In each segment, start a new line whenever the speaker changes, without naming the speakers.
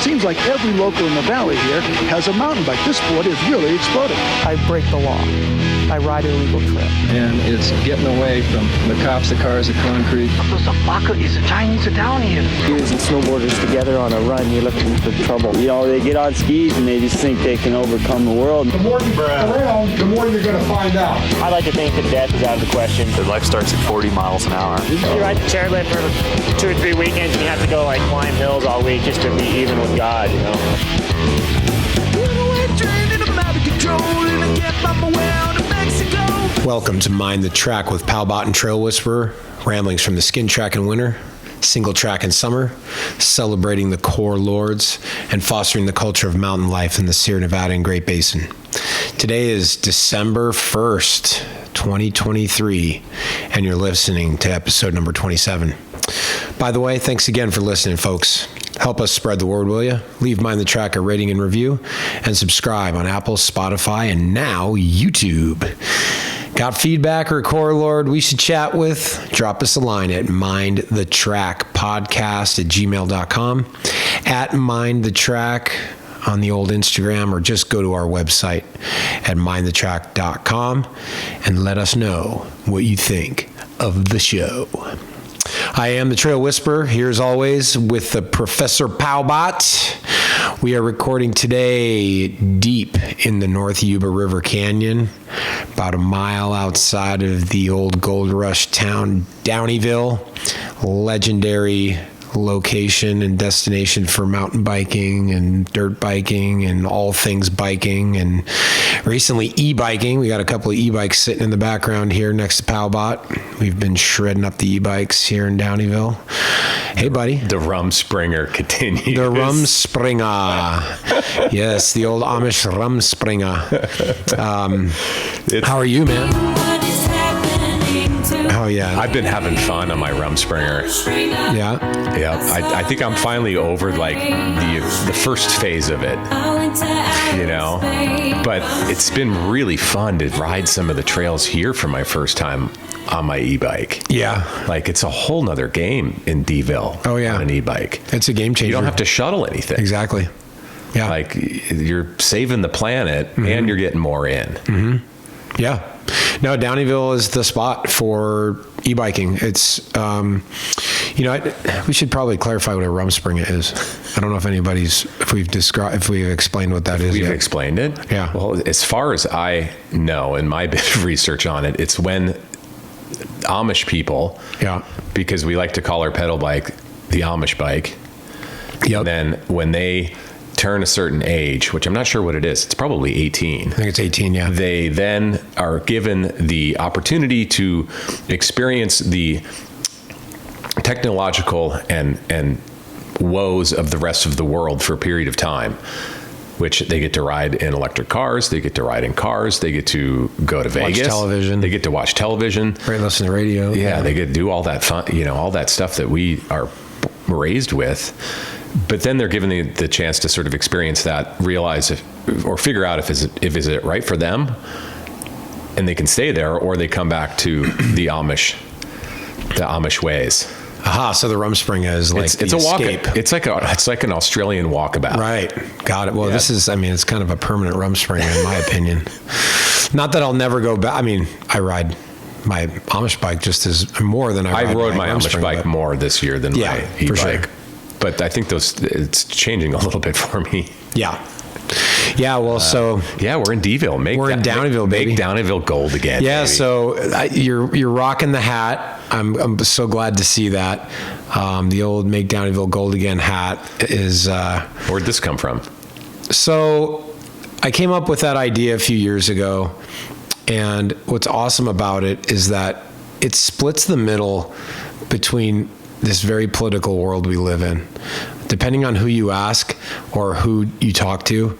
seems like every local in the valley here has a mountain bike. This sport is really exploding.
I break the law. I ride a legal trip.
And it's getting away from the cops, the cars, the concrete.
The baka is the Chinese are down here.
Skiers and snowboarders together on a run, you're looking for trouble. You know, they get on skis and they just think they can overcome the world.
The more you around, the more you're going to find out.
I like to think that death is out of the question.
Their life starts at 40 miles an hour.
You ride the chairlift for 2 or 3 weekends and you have to go like climb hills all week just to be even with God, you know?
Welcome to Mind the Track with Pow-Bot and Trail Whisperer, ramblings from the skin track in winter, single track in summer, celebrating the core lords, and fostering the culture of mountain life in the Sierra Nevada and Great Basin. Today is December 1st, 2023, and you're listening to episode number 27. By the way, thanks again for listening, folks. Help us spread the word, will you? Leave Mind the Track a rating and review, and subscribe on Apple, Spotify, and now YouTube. Got feedback or a core lord we should chat with? Drop us a line at mindthetrackpodcast@gmail.com, at mindthetrack on the old Instagram, or just go to our website at mindthetrack.com and let us know what you think of the show. I am the Trail Whisperer, here as always with the Professor Pow-Bot. We are recording today deep in the North Yuba River Canyon, about a mile outside of the old gold rush town, Downieville, legendary location and destination for mountain biking and dirt biking and all things biking, and recently e-biking. We got a couple of e-bikes sitting in the background here next to Pow-Bot. We've been shredding up the e-bikes here in Downieville. Hey, buddy.
The Rumspringa continues.
The Rumspringa. Yes, the old Amish Rumspringa. How are you, man? Oh, yeah.
I've been having fun on my Rumspringa.
Yeah?
Yeah. I think I'm finally over, like, the first phase of it, you know? But it's been really fun to ride some of the trails here for my first time on my e-bike.
Yeah.
Like, it's a whole nother game in D-ville.
Oh, yeah.
On an e-bike.
It's a game changer.
You don't have to shuttle anything.
Exactly. Yeah.
Like, you're saving the planet, and you're getting more in.
Mm-hmm. Yeah. No, Downieville is the spot for e-biking. It's, we should probably clarify what a Rumspringa is. I don't know if we've explained what that is
We've
yet.
explained it?
Yeah.
Well, as far as I know, in my bit of research on it, it's when Amish people, because we like to call our pedal bike the Amish bike.
Yep.
And then when they turn a certain age, which I'm not sure what it is, it's probably 18.
I think it's 18, yeah.
They then are given the opportunity to experience the technological and woes of the rest of the world for a period of time, which they get to ride in electric cars, they get to ride in cars, they get to go to Vegas.
Watch television.
They get to watch television.
Right, listen to radio.
Yeah, they get to do all that fun, all that stuff that we are raised with. But then they're given the chance to sort of experience that, realize or figure out if is it right for them, and they can stay there, or they come back to the Amish ways.
Aha! So the Rumspringa is like
it's a
escape.
It's like an Australian walkabout.
Right. Got it. Well, This is. It's kind of a permanent Rumspringa in my opinion. Not that I'll never go back. I ride my Amish bike just as more than I
rode my Amish
Rumspringa,
bike more this year than my e-bike.
For sure.
But I think it's changing a little bit for me.
Yeah. Yeah, well,
we're in D-ville.
We're in Downieville, baby.
Make Downieville gold again.
Yeah,
baby.
so you're rocking the hat. I'm so glad to see that. The old Make Downieville Gold Again hat is...
Where'd this come from?
So I came up with that idea a few years ago, and what's awesome about it is that it splits the middle between this very political world we live in. Depending on who you ask or who you talk to,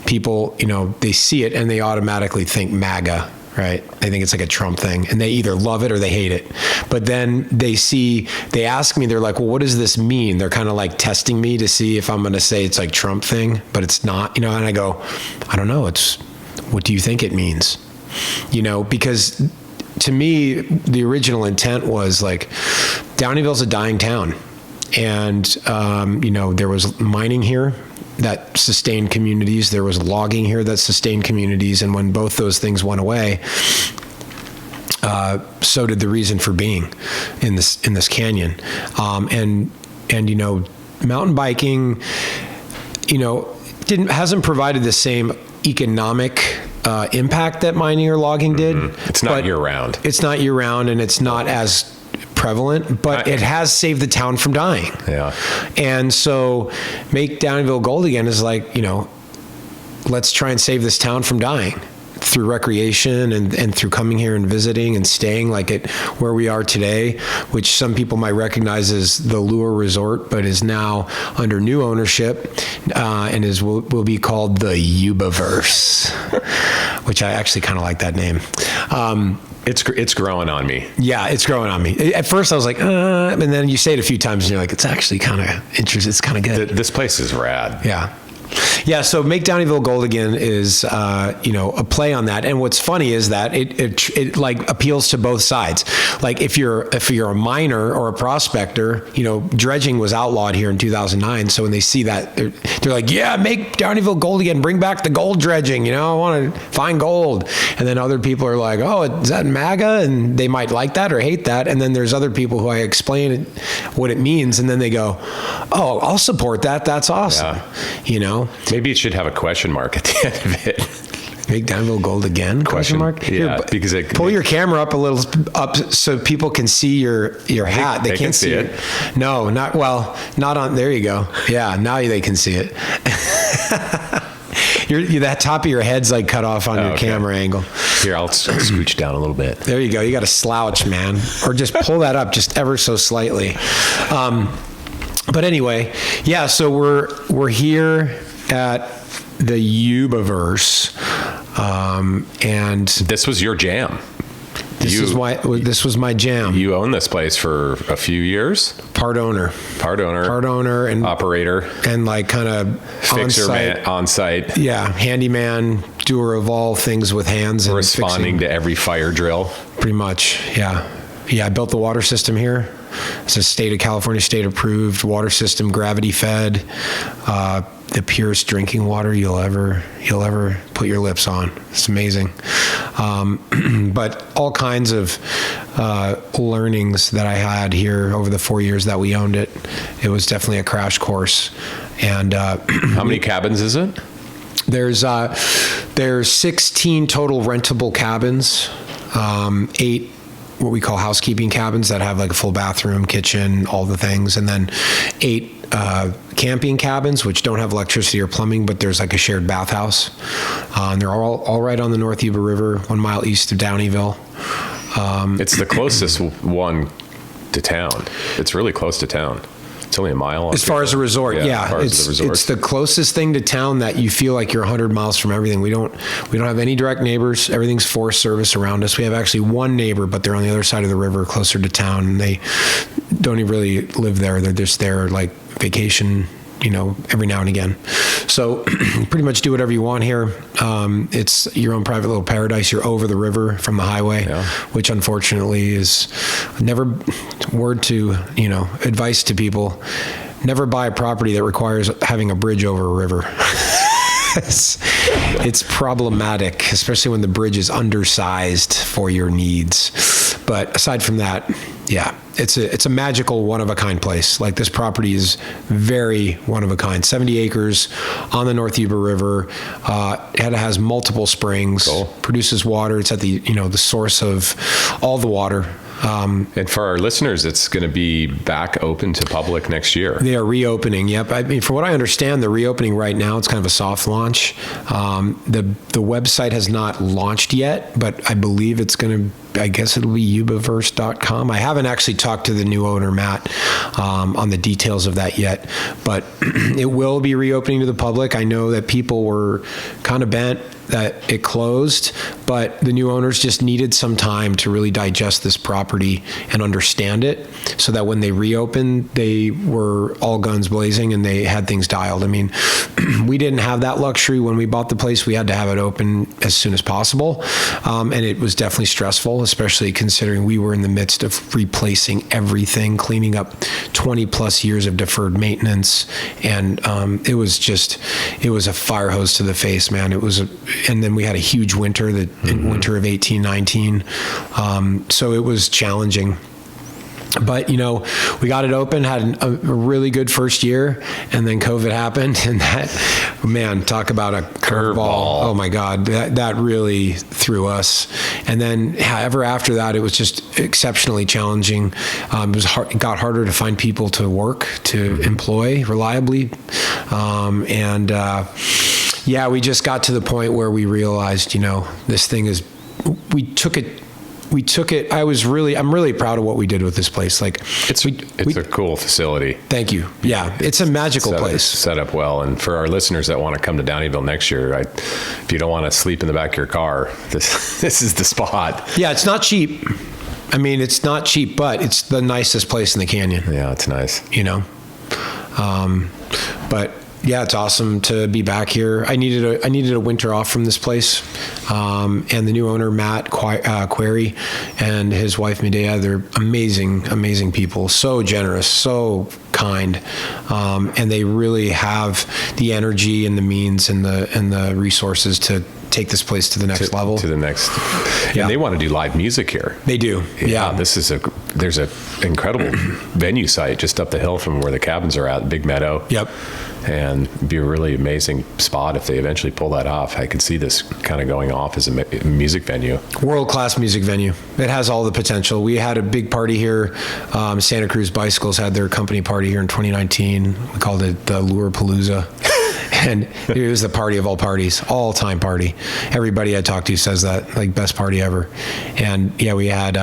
people, they see it and they automatically think MAGA, right? They think it's like a Trump thing, and they either love it or they hate it. But then they ask me, they're like, well, what does this mean? They're kind of like testing me to see if I'm going to say it's like Trump thing, but it's not, and I go, I don't know. What do you think it means? Because to me, the original intent was like, Downieville's a dying town. And, there was mining here that sustained communities. There was logging here that sustained communities, and when both those things went away, so did the reason for being in this canyon. And you know, mountain biking, you know, hasn't provided the same economic impact that mining or logging did.
It's not year round.
It's not year round, and it's not as prevalent, but it has saved the town from dying.
Yeah.
And so make Downieville Gold Again is like, you know, let's try and save this town from dying through recreation and through coming here and visiting and staying like at where we are today, which some people might recognize as the Lure Resort, but is now under new ownership and will be called the Yubaverse, which I actually kind of like that name.
It's growing on me.
Yeah, it's growing on me. At first I was like, and then you say it a few times and you're like, it's actually kind of interesting. It's kind of good.
This place is rad.
Yeah. Yeah, so Make Downieville Gold Again is, you know, a play on that. And what's funny is that it like appeals to both sides. Like if you're a miner or a prospector, you know, dredging was outlawed here in 2009. So when they see that, they're like, yeah, make Downieville Gold again. Bring back the gold dredging. You know, I want to find gold. And then other people are like, oh, is that MAGA? And they might like that or hate that. And then there's other people who I explain what it means. And then they go, oh, I'll support that. That's awesome. Yeah. You know?
Maybe it should have a question mark at the end of it.
Make Downieville Gold Again? Question mark?
Yeah,
Here,
because
pull your camera up a little up so people can see your hat. They can't see it. No, not on. There you go. Yeah, now they can see it. That top of your head's like cut off on your camera angle.
Here, I'll scooch down a little bit.
There you go. You got to slouch, man, or just pull that up just ever so slightly. But anyway, yeah. So we're here at the Yubaverse, and
this was your jam.
This was my jam.
You own this place for a few years.
Part owner, and
operator,
and like kind of
fixer on site.
Yeah, handyman, doer of all things with hands, and
responding to every fire drill.
Pretty much, yeah. I built the water system here. It's a California state approved water system, gravity fed, the purest drinking water you'll ever put your lips on. It's amazing. But all kinds of learnings that I had here over the 4 years that we owned it. It was definitely a crash course. And
how many cabins is it?
There's 16 total rentable cabins, 8 what we call housekeeping cabins that have like a full bathroom, kitchen, all the things, and then 8 camping cabins which don't have electricity or plumbing, but there's like a shared bathhouse. And they're all right on the North Yuba River, 1 mile east of Downieville.
It's the closest one to town. It's really close to town. It's only a mile.
As far as a resort, yeah. It's the closest thing to town that you feel like you're 100 miles from everything. We don't have any direct neighbors. Everything's Forest Service around us. We have actually one neighbor, but they're on the other side of the river, closer to town, and they don't even really live there. They're just there like vacation, you know, every now and again. So pretty much do whatever you want here. It's your own private little paradise. You're over the river from the highway, which unfortunately is advice to people: never buy a property that requires having a bridge over a river. It's problematic, especially when the bridge is undersized for your needs. But aside from that, yeah, it's a magical one-of-a-kind place. Like, this property is very one-of-a-kind. 70 acres on the North Yuba River. It has multiple springs.
Cool.
Produces water. It's at the source of all the water.
And for our listeners, it's going to be back open to public next year.
They are reopening. Yep. I mean, from what I understand, they're reopening right now. It's kind of a soft launch. The website has not launched yet, but I believe it's going to. I guess it'll be Yubaverse.com. I haven't actually talked to the new owner, Matt, on the details of that yet, but it will be reopening to the public. I know that people were kind of bent that it closed, but the new owners just needed some time to really digest this property and understand it, so that when they reopened, they were all guns blazing and they had things dialed. I mean, we didn't have that luxury when we bought the place. We had to have it open as soon as possible, and it was definitely stressful, especially considering we were in the midst of replacing everything, cleaning up 20 plus years of deferred maintenance, and it was a fire hose to the face, man. And then we had a huge winter, winter of 18-19, so it was challenging. But, we got it open, had a really good first year, and then COVID happened, and that, man, talk about a curveball. Oh my God, that really threw us. And then ever after that, it was just exceptionally challenging. It got harder to find people to work, to employ reliably. We just got to the point where we realized, this thing is, we took it. I'm really proud of what we did with this place. Like,
it's a cool facility.
Thank you. Yeah, it's a magical place.
Set up well. And for our listeners that want to come to Downieville next year, if you don't want to sleep in the back of your car, this is the spot.
Yeah, it's not cheap. I mean, it's not cheap, but it's the nicest place in the canyon.
Yeah, it's nice.
But yeah, it's awesome to be back here. I needed a winter off from this place, and the new owner Matt Query and his wife Medea, they're amazing people. So generous, so kind, and they really have the energy and the means and the resources to take this place to the next level.
To the next. Yeah. And they want to do live music here.
They do. Yeah.
There's an incredible venue site just up the hill from where the cabins are at, Big Meadow.
Yep.
And it'd be a really amazing spot if they eventually pull that off. I could see this kind of going off as a music venue.
World-class music venue. It has all the potential. We had a big party here. Santa Cruz Bicycles had their company party here in 2019. We called it the Lure Palooza. And it was the party of all parties, all-time party. Everybody I talked to says that, like, best party ever. And yeah, we had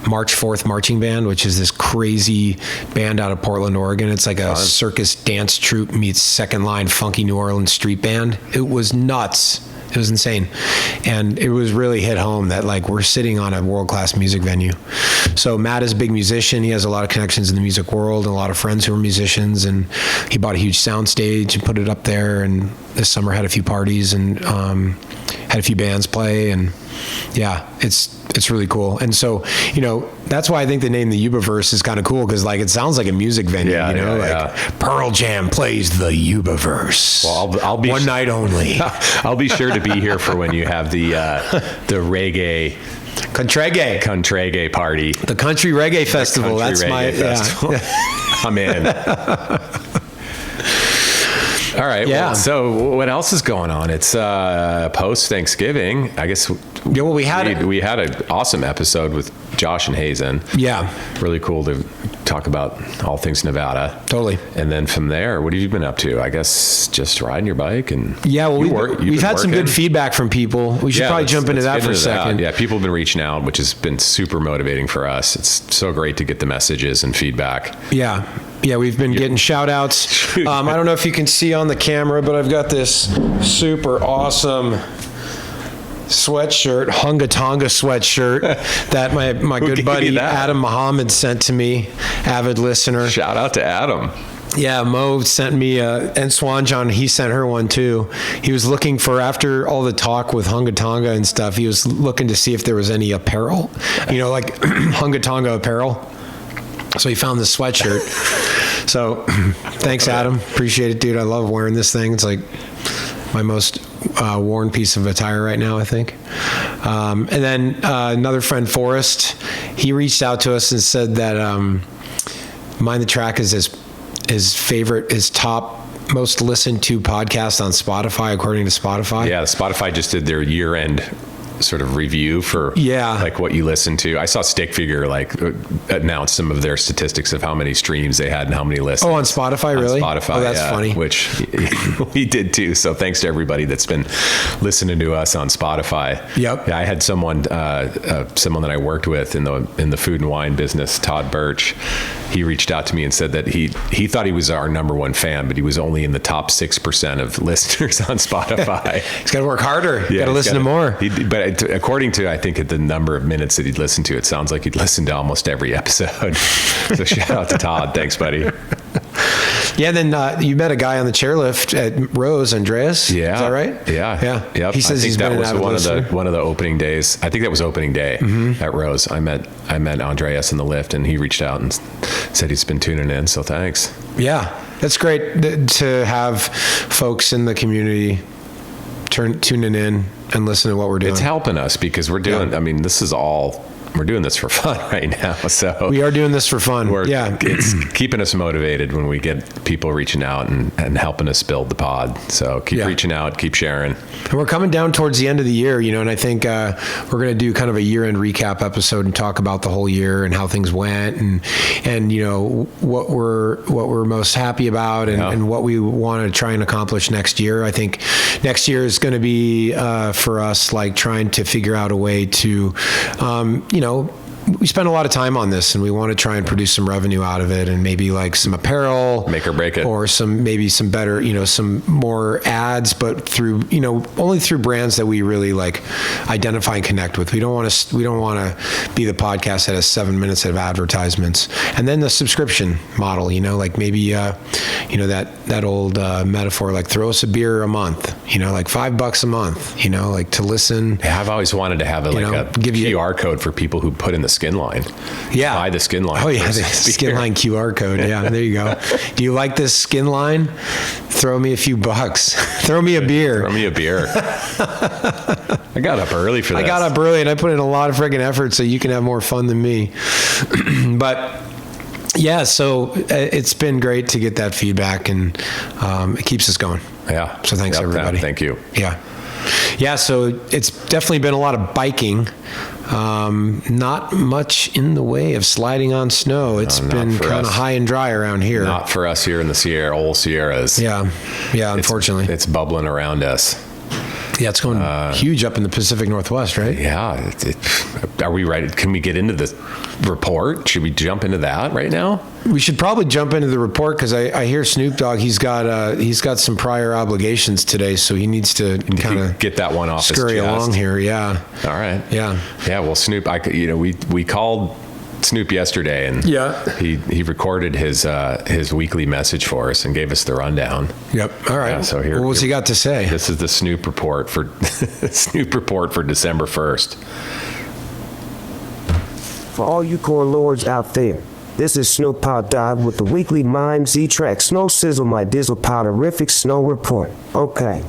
March 4th Marching Band, which is this crazy band out of Portland, Oregon. It's like a circus dance troupe meets second line funky New Orleans street band. It was nuts. It was insane. And it was really hit home that, like, we're sitting on a world-class music venue. So Matt is a big musician. He has a lot of connections in the music world and a lot of friends who are musicians. And he bought a huge sound stage and put it up there. And this summer had a few parties and had a few bands play. And yeah, it's really cool. And so, that's why I think the name the Yubaverse is kind of cool, because, like, it sounds like a music venue, Pearl Jam plays the Yubaverse.
Well, I'll be
one night only.
I'll be sure to be here for when you have the reggae Contrege party.
The Country Reggae Festival.
Festival. I'm in. All right.
Yeah.
Well, so what else is going on? It's post Thanksgiving, I guess.
Yeah. Well, we had
an awesome episode with Josh and Hazen.
Yeah.
Really cool to talk about all things Nevada.
Totally.
And then from there, what have you been up to? I guess just riding your bike and.
Yeah. Well, we've had some good feedback from people. We should probably jump into that for a second.
Yeah. People have been reaching out, which has been super motivating for us. It's so great to get the messages and feedback.
Yeah. Yeah, we've been getting shout outs. I don't know if you can see on the camera, but I've got this super awesome sweatshirt, Hunga Tonga sweatshirt that my good buddy Adam Mahomed sent to me, avid listener.
Shout out to Adam.
Yeah, Mo sent me, and Swan John, he sent her one too. He was looking for, after all the talk with Hunga Tonga and stuff, he was looking to see if there was any apparel, like Hunga Tonga apparel. So he found this sweatshirt. So thanks, Adam. Appreciate it, dude. I love wearing this thing. It's like my most worn piece of attire right now, I think. And then another friend, Forrest, he reached out to us and said that Mind the Track is his top most listened to podcast on Spotify, according to Spotify.
Yeah, Spotify just did their year-end sort of review for like what you listen to. I saw Stick Figure like announce some of their statistics of how many streams they had and how many listens.
Oh, on Spotify, really?
On Spotify,
oh, that's funny.
Which we did too. So thanks to everybody that's been listening to us on Spotify.
Yep.
I had someone that I worked with in the food and wine business, Todd Birtch. He reached out to me and said that he thought he was our number one fan, but he was only in the top 6% of listeners on Spotify.
He's got to work harder. Got to listen to more.
But according to, I think, the number of minutes that he'd listened to, it sounds like he'd listened to almost every episode. So shout out to Todd. Thanks, buddy.
Yeah, and then you met a guy on the chairlift at Rose, Andreas.
Yeah.
Is that right?
Yeah. Yep.
He says he's been an avid listener.
one of the opening days. I think that was opening day at Rose. I met Andreas in the lift, and he reached out and said he's been tuning in. So thanks.
Yeah, that's great to have folks in the community tuning in and listen to what we're doing.
It's helping us because we're doing. I mean, we're doing this for fun right now. So
we are doing this for fun.
It's keeping us motivated when we get people reaching out and helping us build the pod. So keep reaching out, keep sharing.
And we're coming down towards the end of the year, and I think we're going to do kind of a year-end recap episode and talk about the whole year and how things went and what we're most happy about and what we want to try and accomplish next year. I think next year is going to be for us like trying to figure out a way to we spend a lot of time on this and we want to try and produce some revenue out of it and maybe like some apparel,
make or break it,
or some better, some more ads, but through, only through brands that we really like identify and connect with. We don't want to be the podcast that has 7 minutes of advertisements. And then the subscription model, like maybe, that old metaphor, like throw us a beer a month, like $5 a month, like to listen.
Yeah, I've always wanted to have a QR code for people who put in the skin line.
Yeah.
Buy the skin line.
Oh, yeah. The skin line QR code. Yeah, there you go. Do you like this skin line? Throw me a few bucks. Throw me a beer.
Throw me a beer. I got up early for this.
I got up early and I put in a lot of friggin' effort so you can have more fun than me. But yeah, so it's been great to get that feedback and it keeps us going.
Yeah.
So thanks, everybody.
Thank you.
Yeah. Yeah, so it's definitely been a lot of biking. Not much in the way of sliding on snow. It's been kind of high and dry around here.
Not for us here in the old Sierras.
Yeah, unfortunately.
It's bubbling around us.
Yeah, it's going huge up in the Pacific Northwest, right?
Yeah. Are we ready? Can we get into the report? Should we jump into that right now?
We should probably jump into the report because I hear Snoop Dogg. He's got some prior obligations today, so he needs to kind of
get that one off.
Scurry along here. Yeah.
All right.
Yeah.
Yeah. Well, Snoop, we called Snoop yesterday, and he recorded his weekly message for us and gave us the rundown.
Yep. All right.
Yeah, so here,
what's he got to say?
This is the Snoop report for December 1st.
For all you core lords out there, this is Snoop Dogg with the weekly Mime Z-Track Snow Sizzle My Dizzle Powderiffic Snow Report. Okay.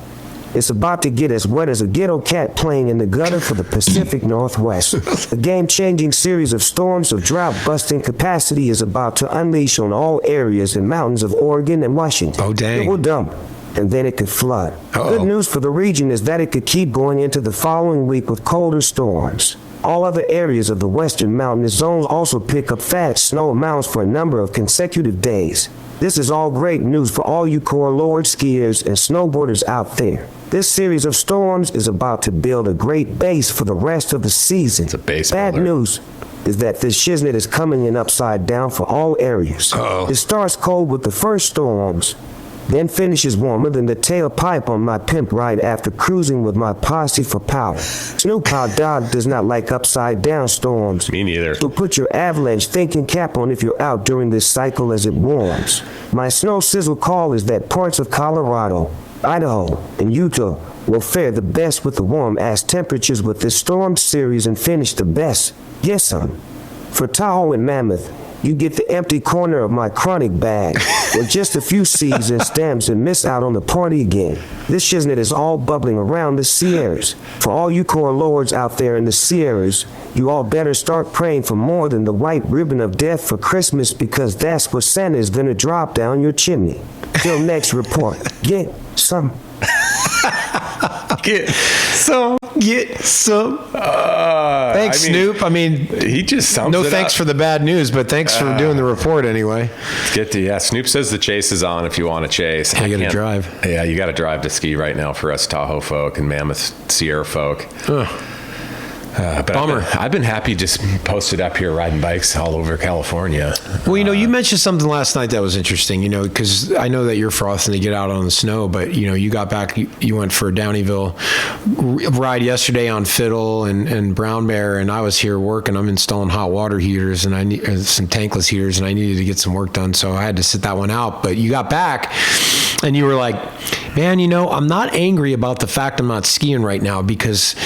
It's about to get as wet as a ghetto cat playing in the gutter for the Pacific Northwest. A game-changing series of storms of drought-busting capacity is about to unleash on all areas and mountains of Oregon and Washington.
Oh, dang.
It will dump, and then it could flood.
Uh-oh.
Good news for the region is that it could keep going into the following week with colder storms. All other areas of the western mountainous zones also pick up fast snow amounts for a number of consecutive days. This is all great news for all you core lords, skiers, and snowboarders out there. This series of storms is about to build a great base for the rest of the season.
It's a base
Bad
builder.
news is that this shiznit is coming in upside down for all areas.
Uh-oh.
It starts cold with the first storms, then finishes warmer than the tailpipe on my pimp ride after cruising with my posse for power. Snoop Dogg does not like upside down storms.
Me neither.
So put your avalanche thinking cap on if you're out during this cycle as it warms. My snow sizzle call is that parts of Colorado, Idaho, and Utah will fare the best with the warm-ass temperatures with this storm series and finish the best. Yes, son. For Tahoe and Mammoth, you get the empty corner of my chronic bag with just a few seeds and stems and miss out on the party again. This shiznit is all bubbling around the Sierras. For all you core lords out there in the Sierras, you all better start praying for more than the white ribbon of death for Christmas because that's what Santa is gonna drop down your chimney. Till next report, get some.
Get
Get some. Thanks, Snoop. I mean,
he just sums
no
it
thanks
up.
for the bad news, but thanks for doing the report anyway.
Snoop says the chase is on if you want to chase.
I got to drive.
Yeah, you got to drive to ski right now for us Tahoe folk and Mammoth Sierra folk. But
Bummer.
I've been happy just posted up here riding bikes all over California.
Well, you mentioned something last night that was interesting, because I know that you're frothing to get out on the snow, but, you got back, you went for a Downieville ride yesterday on Fiddle and Brown Bear, and I was here working. I'm installing hot water heaters and I need some tankless heaters, and I needed to get some work done, so I had to sit that one out. But you got back and you were like, man, I'm not angry about the fact I'm not skiing right now because,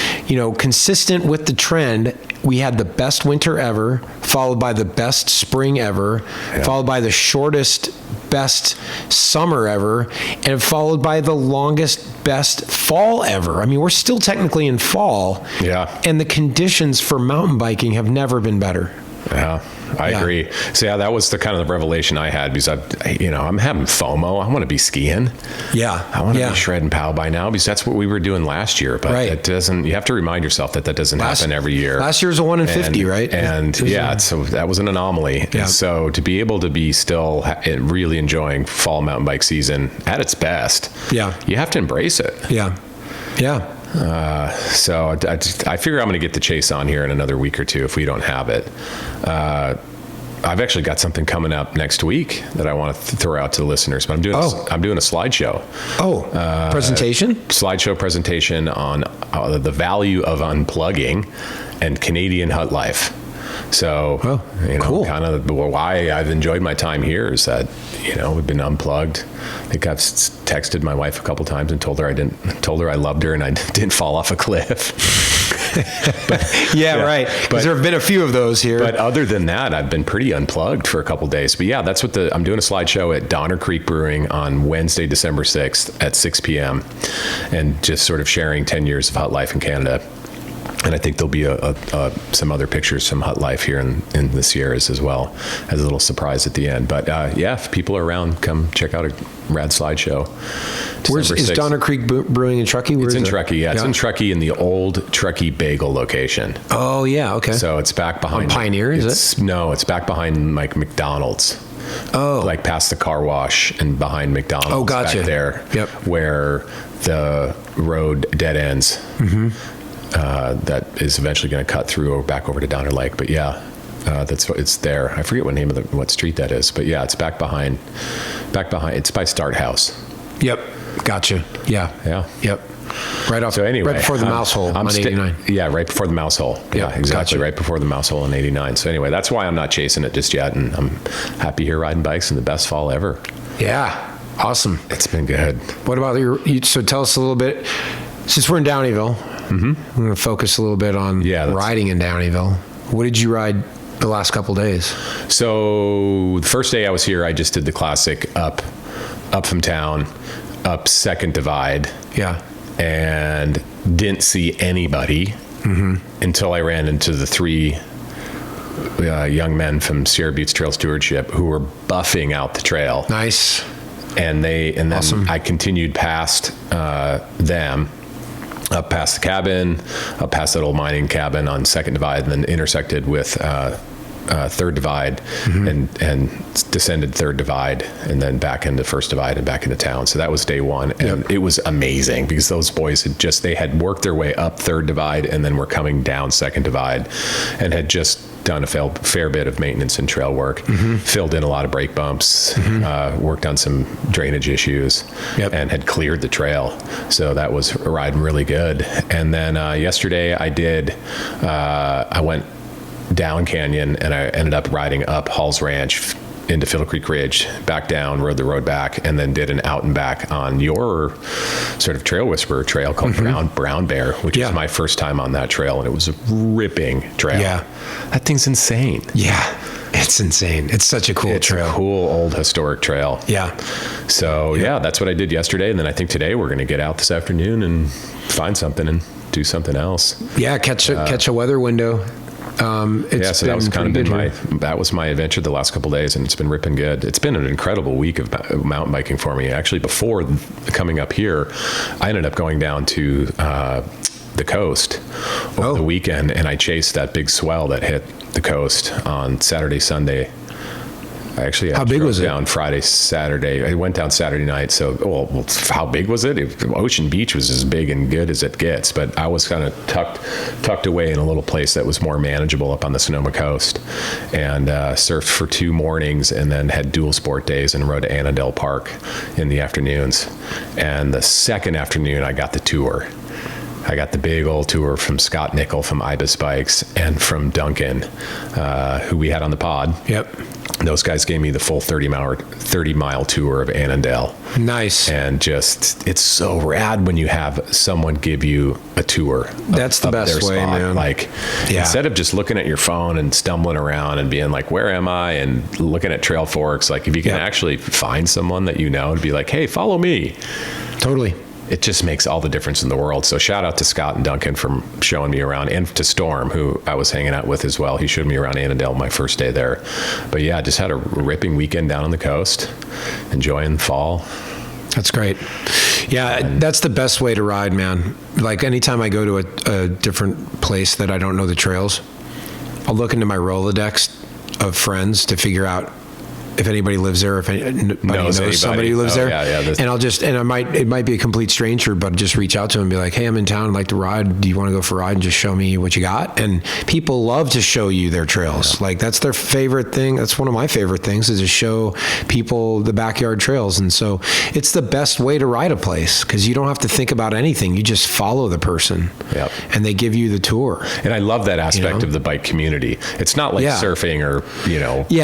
consistent with the trend, we had the best winter ever, followed by the best spring ever, followed by the shortest, best summer ever, and followed by the longest, best fall ever. I mean, we're still technically in fall.
Yeah.
And the conditions for mountain biking have never been better.
Yeah. I agree. So that was the kind of the revelation I had because I'm having FOMO. I want to be skiing.
Yeah.
I want to be shredding pow by now because that's what we were doing last year. But it doesn't. You have to remind yourself that doesn't happen every year.
Last year was a 1 in 50, right?
And so that was an anomaly.
Yeah.
And so to be able to be still really enjoying fall mountain bike season at its best, you have to embrace it.
Yeah. Yeah.
So I figure I'm going to get the chase on here in another week or two if we don't have it. I've actually got something coming up next week that I want to throw out to the listeners, but I'm doing a slideshow.
Presentation?
Slideshow presentation on the value of unplugging and Canadian hut life. So,
cool.
Kind of why I've enjoyed my time here is that, we've been unplugged. I think I've texted my wife a couple times and told her I loved her and I didn't fall off a cliff.
Right. Because there have been a few of those here.
But other than that, I've been pretty unplugged for a couple days. But that's what I'm doing a slideshow at Donner Creek Brewing on Wednesday, December 6th at 6 p.m. and just sort of sharing 10 years of hut life in Canada. And I think there'll be some other pictures from hut life here in the Sierras as well as a little surprise at the end. But if people are around, come check out a rad slideshow.
Is Donner Creek Brewing in Truckee?
It's in Truckee, It's in Truckee in the old Truckee Bagel location.
Oh, yeah, okay.
So it's back behind...
Pioneer, is it?
No, it's back behind McDonald's.
Oh.
Like past the car wash and behind McDonald's.
Oh, gotcha.
Back there. Yep. Where the road dead ends. Mm-hmm. That is eventually going to cut through or back over to Donner Lake. But it's there. I forget what street that is, but it's back behind, it's by Start House.
Yep. Gotcha. Yeah.
Yeah.
Yep. Right off.
So anyway,
right before the mouse hole on 89.
Right before the mouse hole. Yeah, exactly. Gotcha. Right before the mouse hole on 89. So anyway, that's why I'm not chasing it just yet. And I'm happy here riding bikes in the best fall ever.
Yeah. Awesome.
It's been good.
What about so tell us a little bit, since we're in Downieville, I'm going to focus a little bit on riding in Downieville. What did you ride the last couple days?
So the first day I was here, I just did the classic up from town, up Second Divide.
Yeah.
And didn't see anybody until I ran into the three young men from Sierra Buttes Trail Stewardship who were buffing out the trail.
Nice.
And then
awesome. I
continued past them, up past the cabin, up past that old mining cabin on Second Divide, and then intersected with Third Divide, and descended Third Divide, and then back into First Divide and back into town. So that was day one, and it was amazing because those boys had worked their way up Third Divide and then were coming down Second Divide, and had just done a fair bit of maintenance and trail work, filled in a lot of brake bumps, worked on some drainage issues, and had cleared the trail. So that was riding really good. And then yesterday I went down canyon, and I ended up riding up Hall's Ranch into Fiddle Creek Ridge, back down, rode the road back, and then did an out and back on your sort of trail whisperer trail called Brown Bear, which was my first time on that trail, and it was a ripping trail.
Yeah.
That thing's insane.
Yeah. It's insane. It's such a cool trail.
It's a cool old historic trail.
Yeah.
So that's what I did yesterday, and then I think today we're going to get out this afternoon and find something and do something else. Yeah, catch a weather window. So that was kind of that was my adventure the last couple of days, and it's been ripping good. It's been an incredible week of mountain biking for me. Actually, before coming up here, I ended up going down to the coast over the weekend, and I chased that big swell that hit the coast on Saturday, Sunday. I actually
how big was it?
Down Friday, Saturday. I went down Saturday night. So, well, how big was it? Ocean Beach was as big and good as it gets, but I was kind of tucked away in a little place that was more manageable up on the Sonoma Coast, and surfed for 2 mornings, and then had dual sport days and rode to Annadel Park in the afternoons. And the second afternoon, I got the tour. I got the big old tour from Scott Nickel from Ibis and from Duncan, who we had on the pod.
Yep.
Those guys gave me the full 30-mile tour of Annandale.
Nice.
And just, it's so rad when you have someone give you a tour.
That's the best way,
spot.
man.
Like, instead of just looking at your phone and stumbling around and being like, where am I? And looking at trail forks, like if you can actually find someone that you know and be like, hey, follow me.
Totally.
It just makes all the difference in the world. So shout out to Scott and Duncan for showing me around, and to Storm, who I was hanging out with as well. He showed me around Annandale my first day there. But yeah, just had a ripping weekend down on the coast, enjoying fall.
That's great. Yeah, that's the best way to ride, man. Like anytime I go to a different place that I don't know the trails, I'll look into my Rolodex of friends to figure out if anybody lives there, if anybody knows somebody who lives there. And it might be a complete stranger, but just reach out to them and be like, hey, I'm in town, I'd like to ride. Do you want to go for a ride and just show me what you got? And people love to show you their trails. Yeah. Like that's their favorite thing. That's one of my favorite things, is to show people the backyard trails. And so it's the best way to ride a place, because you don't have to think about anything. You just follow the person.
Yep.
And they give you the tour.
And I love that aspect of the bike community. It's not like surfing or,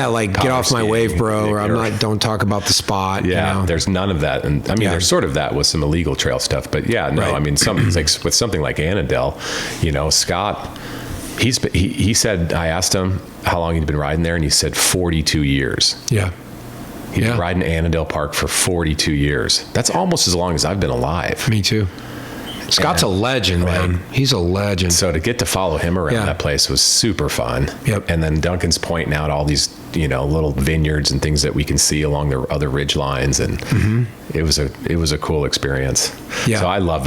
like get off my wave, bro, or don't talk about the spot.
Yeah, there's none of that. And I mean, there's sort of that with some illegal trail stuff, but I mean, something like with something like Annandale, Scott, he said, I asked him how long he'd been riding there, and he said 42 years.
Yeah.
He'd been riding Annandale Park for 42 years. That's almost as long as I've been alive.
Me too. Scott's a legend, man. He's a legend.
So to get to follow him around that place was super fun.
Yep.
And then Duncan's pointing out all these, little vineyards and things that we can see along the other ridge lines, and it was a cool experience. Yeah. So I love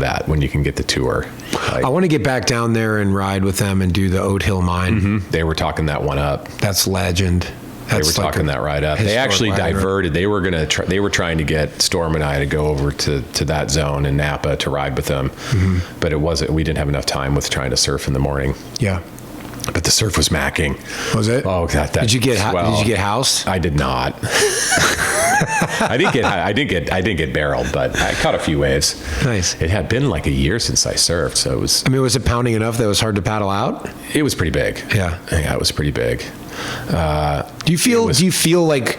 that when you can get the tour. Like, I
want to get back down there and ride with them and do the Oat Hill Mine.
Mm-hmm. They were talking that one up.
That's legend.
They were talking that right up. They actually diverted. They were they were trying to get Storm and I to go over to that zone in Napa to ride with them, but it wasn't. We didn't have enough time with trying to surf in the morning.
Yeah,
but the surf was macking.
Was it?
Oh, that
did you get? Did you get housed?
I did not. I didn't get barreled, but I caught a few waves.
Nice.
It had been like a year since I surfed, so it was.
I mean, was it pounding enough that it was hard to paddle out?
It was pretty big.
Yeah,
it was pretty big.
Do you feel like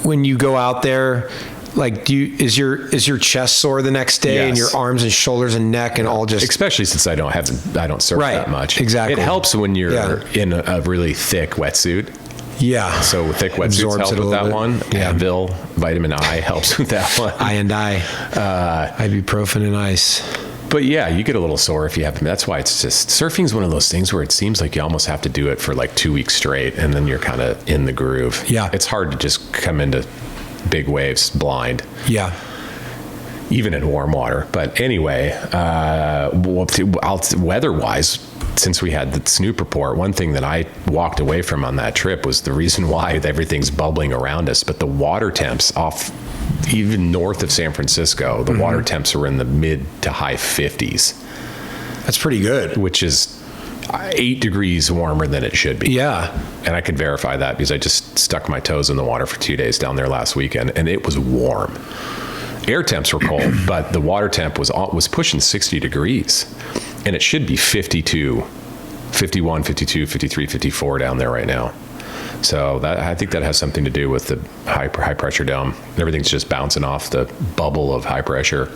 when you go out there, like is your chest sore the next day, and your arms and shoulders and neck and all just,
especially since I don't surf that much.
Exactly.
It helps when you're in a really thick wetsuit.
Yeah.
So thick wetsuits help with that one.
Yeah.
Advil, vitamin I helps with that one.
Ibuprofen and ice.
But yeah, you get a little sore if you have. That's why it's just, surfing's one of those things where it seems like you almost have to do it for like 2 weeks straight, and then you're kind of in the groove.
Yeah.
It's hard to just come into big waves blind.
Yeah.
Even in warm water. But anyway, weather-wise, since we had the Snoop report, one thing that I walked away from on that trip was the reason why everything's bubbling around us, but the water temps off, even north of San Francisco, the water temps are in the mid to high 50s.
That's pretty good.
Which is 8 degrees warmer than it should be.
Yeah.
And I could verify that because I just stuck my toes in the water for 2 days down there last weekend, and it was warm. Air temps were cold, but the water temp was pushing 60 degrees, and it should be 52, 51, 52, 53, 54 down there right now. So I think that has something to do with the high pressure dome. Everything's just bouncing off the bubble of high pressure.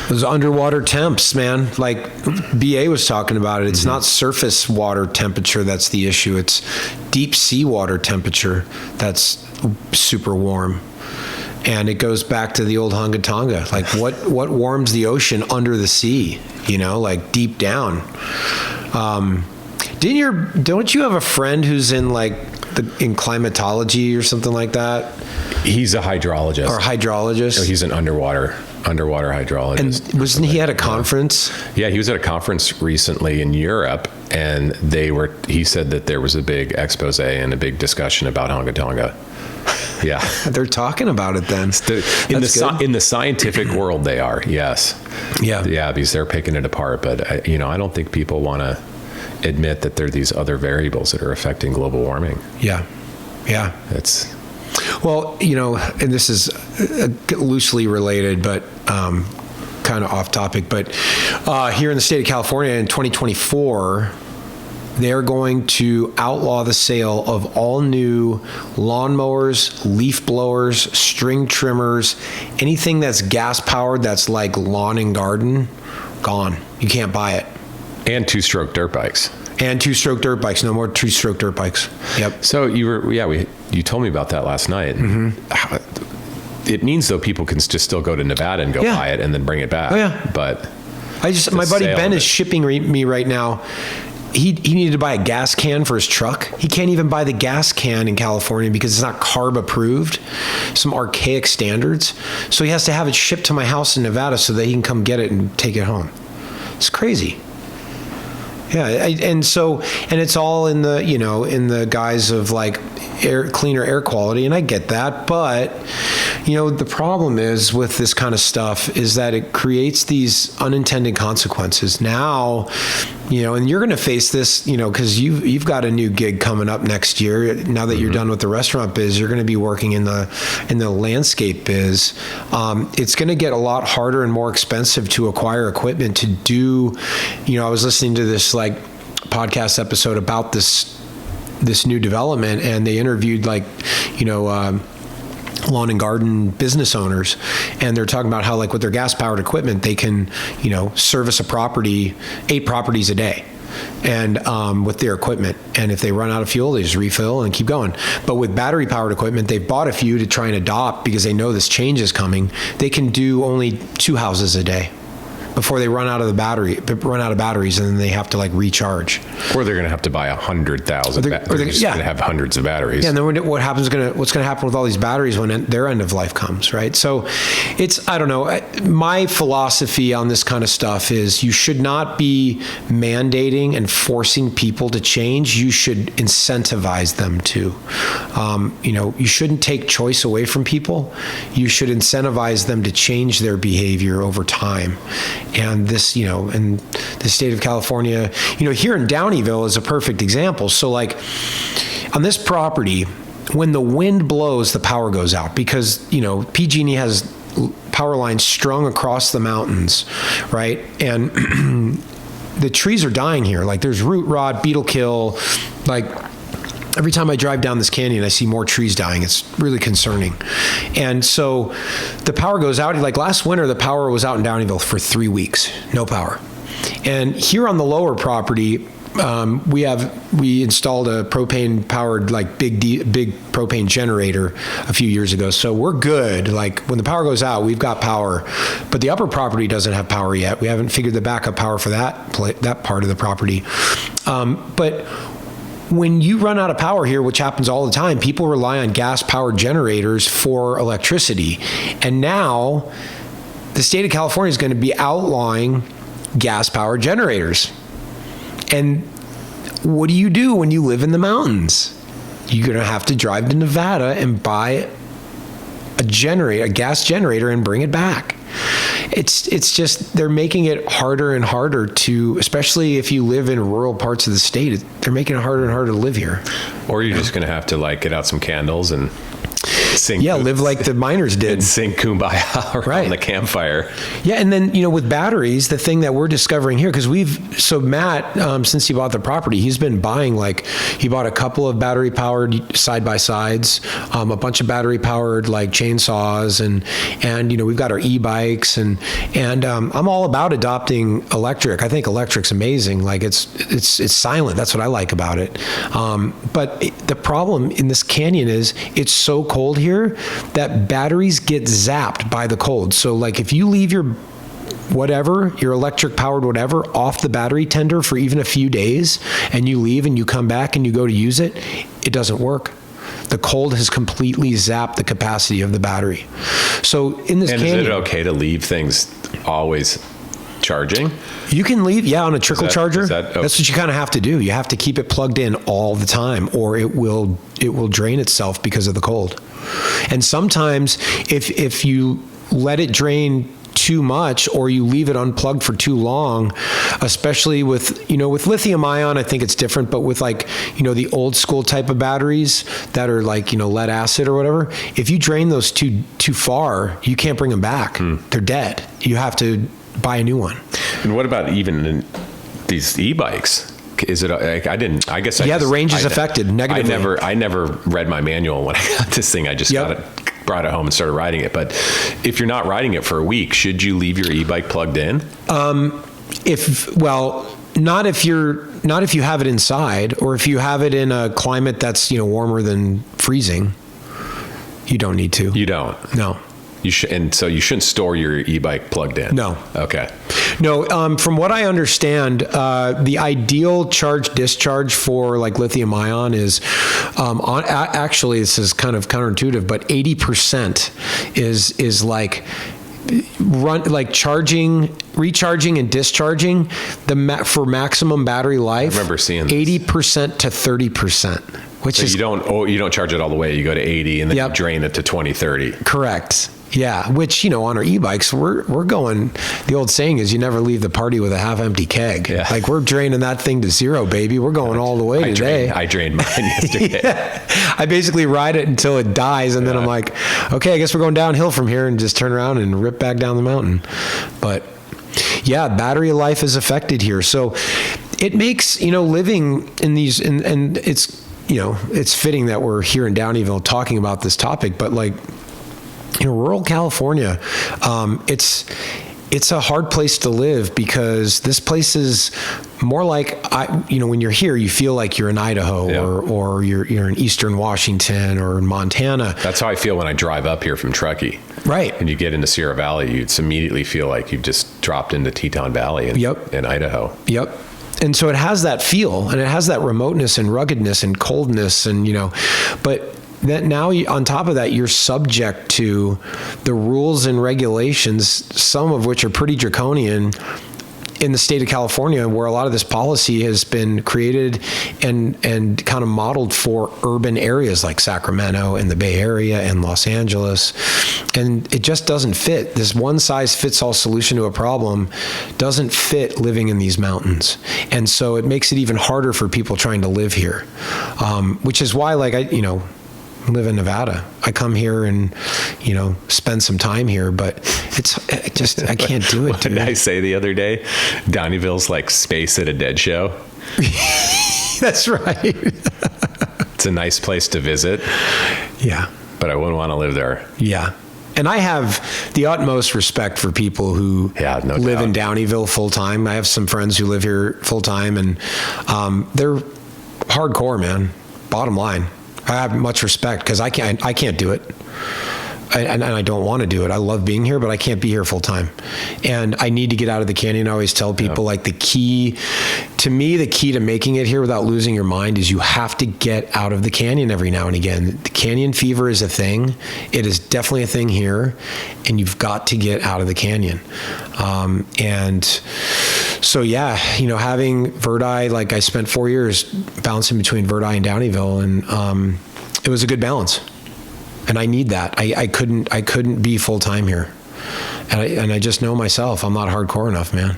Those underwater temps, man. Like BA was talking about it. It's not surface water temperature that's the issue. It's deep sea water temperature that's super warm. And it goes back to the old Hunga Tonga. Like what warms the ocean under the sea? Like deep down. Don't you have a friend who's in like in climatology or something like that.
He's a hydrologist.
Or hydrologist.
Oh, he's an underwater hydrologist.
And wasn't he at a conference?
Yeah, he was at a conference recently in Europe, and he said that there was a big expose and a big discussion about Hunga Tonga. Yeah.
They're talking about it then.
In the scientific world, they are, yes.
Yeah.
Yeah, because they're picking it apart. But, I don't think people want to admit that there are these other variables that are affecting global warming.
Yeah. Yeah. Well, and this is loosely related, but kind of off topic. But here in the state of California in 2024, they're going to outlaw the sale of all new lawnmowers, leaf blowers, string trimmers, anything that's gas powered that's like lawn and garden, gone. You can't buy it.
And two-stroke dirt bikes. No more two-stroke dirt bikes. Yep. So you told me about that last night. Mm-hmm. It means though people can just still go to Nevada and go buy it and then bring it back. Oh yeah. But
my buddy Ben is shipping me right now. He needed to buy a gas can for his truck. He can't even buy the gas can in California because it's not CARB approved, some archaic standards. So he has to have it shipped to my house in Nevada so that he can come get it and take it home. It's crazy. Yeah, and it's all in the guise of like cleaner air quality, and I get that, but the problem is with this kind of stuff is that it creates these unintended consequences. Now, and you're going to face this, because you've got a new gig coming up next year. Now that you're done with the restaurant biz, you're going to be working in the landscape biz. It's going to get a lot harder and more expensive to acquire equipment to do. I was listening to this like podcast episode about this new development, and they interviewed lawn and garden business owners, and they're talking about how like with their gas powered equipment they can service a property 8 properties a day, and with their equipment, and if they run out of fuel they just refill and keep going. But with battery powered equipment, they've bought a few to try and adopt because they know this change is coming. They can do only 2 houses a day before they run out of batteries, and then they have to like recharge.
Or they're going to have to buy 100,000. They're just going to have hundreds of batteries.
Yeah, and then what's going to happen with all these batteries when their end of life comes, right? So I don't know. My philosophy on this kind of stuff is you should not be mandating and forcing people to change. You should incentivize them to. You shouldn't take choice away from people. You should incentivize them to change their behavior over time. And this, in the state of California, here in Downieville is a perfect example. So like on this property, when the wind blows, the power goes out because, PG&E has power lines strung across the mountains, right? And the trees are dying here. Like there's root rot, beetle kill, like every time I drive down this canyon, I see more trees dying. It's really concerning. And so the power goes out. Like last winter, the power was out in Downieville for 3 weeks, no power. And here on the lower property, we installed a propane powered like big propane generator a few years ago. So we're good. Like when the power goes out, we've got power, but the upper property doesn't have power yet. We haven't figured the backup power for that part of the property. But when you run out of power here, which happens all the time, people rely on gas-powered generators for electricity. And now the state of California is going to be outlawing gas-powered generators. And what do you do when you live in the mountains? You're going to have to drive to Nevada and buy a gas generator, and bring it back. It's just, they're making it harder and harder to, especially if you live in rural parts of the state, they're making it harder and harder to live here.
Or you're just going to have to like get out some candles and sing.
Yeah, live like the miners did.
And sing Kumbaya around the campfire.
Yeah, and then, with batteries, the thing that we're discovering here, because Matt, since he bought the property, he's been buying, he bought a couple of battery-powered side-by-sides, a bunch of battery-powered, chainsaws, and we've got our e-bikes, and I'm all about adopting electric. I think electric's amazing. It's silent. That's what I like about it. But the problem in this canyon is it's so cold here that batteries get zapped by the cold. So if you leave your whatever, your electric powered whatever, off the battery tender for even a few days, and you leave and you come back and you go to use it, it doesn't work. The cold has completely zapped the capacity of the battery. So in this canyon,
is it okay to leave things always charging?
You can leave, on a trickle charger.
That's
what you kind of have to do. You have to keep it plugged in all the time, or it will drain itself because of the cold. And sometimes if you let it drain too much, or you leave it unplugged for too long, especially with lithium ion, I think it's different, but with the old school type of batteries that are lead acid or whatever, if you drain those too far, you can't bring them back. They're dead. You have to buy a new one.
And what about even these e-bikes? Is it? I guess.
The range is affected negatively.
I never read my manual when I got this thing. I just brought it home and started riding it. But if you're not riding it for a week, should you leave your e-bike plugged in? Not
if you have it inside, or if you have it in a climate that's warmer than freezing. You don't need to.
You don't.
No.
And so you shouldn't store your e-bike plugged in.
No.
Okay.
No. From what I understand, the ideal charge discharge for lithium ion is, actually this is kind of counterintuitive, but 80% is recharging and discharging for maximum battery life.
I remember seeing
80% to 30%. Which is
you don't charge it all the way. You go to 80 and then you drain it to 20, 30.
Correct. Yeah, which, on our e-bikes, we're going, the old saying is you never leave the party with a half-empty keg. Yeah. We're draining that thing to zero, baby. We're going all the way today.
I drained mine yesterday.
I basically ride it until it dies, and then I'm like, okay, I guess we're going downhill from here, and just turn around and rip back down the mountain. But, battery life is affected here. So it makes, living in these, and it's, it's fitting that we're here in Downieville talking about this topic, but rural California, it's a hard place to live, because this place is more when you're here, you feel like you're in Idaho or you're in Eastern Washington or in Montana.
That's how I feel when I drive up here from Truckee.
Right.
And you get into Sierra Valley, you immediately feel like you've just dropped into Teton Valley in Idaho.
Yep. And so it has that feel, and it has that remoteness and ruggedness and coldness, and but that now on top of that, you're subject to the rules and regulations, some of which are pretty draconian in the state of California, where a lot of this policy has been created and kind of modeled for urban areas like Sacramento and the Bay Area and Los Angeles. And it just doesn't fit. This one size fits all solution to a problem doesn't fit living in these mountains. And so it makes it even harder for people trying to live here, which is why I live in Nevada. I come here and, spend some time here, but I can't do it.
What did I say the other day? Downieville's like space at a dead show.
That's right.
It's a nice place to visit.
Yeah.
But I wouldn't want to live there.
Yeah. And I have the utmost respect for people who live in Downieville full time. I have some friends who live here full time, and they're hardcore, man. Bottom line. I have much respect, because I can't do it. And I don't want to do it. I love being here, but I can't be here full time. And I need to get out of the canyon. I always tell people the key to making it here without losing your mind is you have to get out of the canyon every now and again. The canyon fever is a thing. It is definitely a thing here, and you've got to get out of the canyon. And so, having Verdi, I spent 4 years bouncing between Verdi and Downieville, and it was a good balance. And I need that. I couldn't be full time here, and I just know myself. I'm not hardcore enough, man.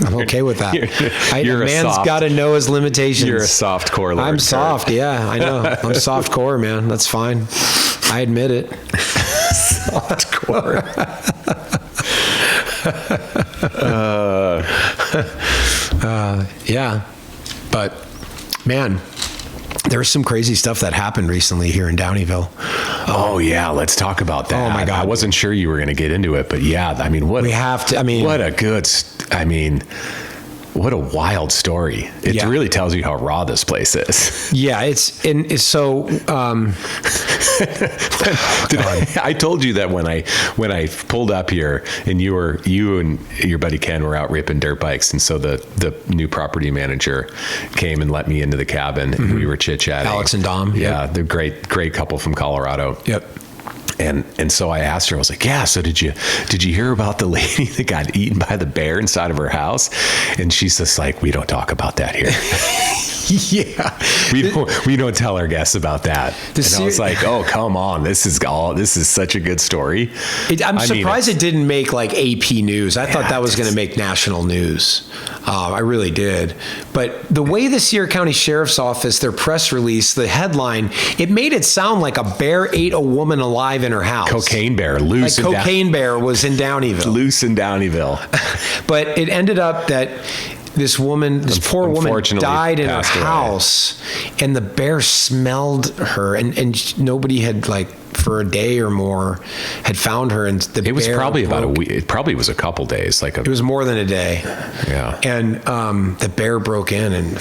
I'm okay with that. A man's got to know his limitations.
You're a soft core.
I'm soft. Yeah, I know. I'm soft core, man. That's fine. I admit it.
Soft core.
Yeah, but man, there's some crazy stuff that happened recently here in Downieville.
Oh yeah, let's talk about that.
Oh my God,
I wasn't sure you were going to get into it, but yeah, what
we have to.
what a good. What a wild story. It really tells you how raw this place is.
Yeah, it's so.
I told you that when I pulled up here, and you and your buddy Ken were out ripping dirt bikes, and so the new property manager came and let me into the cabin, and we were chit-chatting.
Alex and Dom.
Yeah, they're great couple from Colorado.
Yep.
And so I asked her, I was like, yeah, so did you hear about the lady that got eaten by the bear inside of her house? And she's just like, we don't talk about that here. Yeah. We don't tell our guests about that. And I was like, oh, come on. This is such a good story.
I'm surprised it didn't make like AP news. I thought that was going to make national news. I really did. But the way the Sierra County Sheriff's Office, their press release, the headline, it made it sound like a bear ate a woman alive in her house.
Cocaine bear, loose.
Like cocaine bear was in Downieville.
Loose in Downieville.
But it ended up that this poor woman died in her house, and the bear smelled her, and nobody had, like, for a day or more had found her, and it was
probably about a week. It probably was a couple days. It
was more than a day.
Yeah.
And the bear broke in and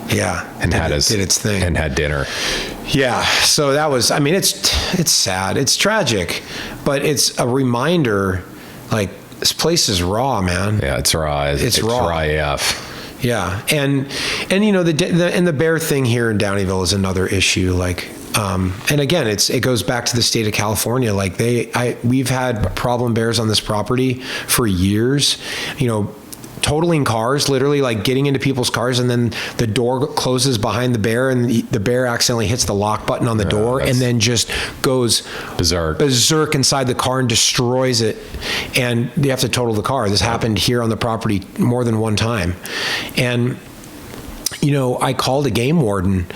did its thing
and had dinner.
Yeah. So that was, it's sad. It's tragic, but it's a reminder, like, this place is raw, man.
Yeah, it's raw. It's raw AF.
Yeah, and the bear thing here in Downieville is another issue. Like, and again, it goes back to the state of California. Like we've had problem bears on this property for years. Totaling cars, literally, like getting into people's cars, and then the door closes behind the bear, and the bear accidentally hits the lock button on the door, and then just goes berserk inside the car and destroys it, and you have to total the car. This happened here on the property more than one time. And I called a game warden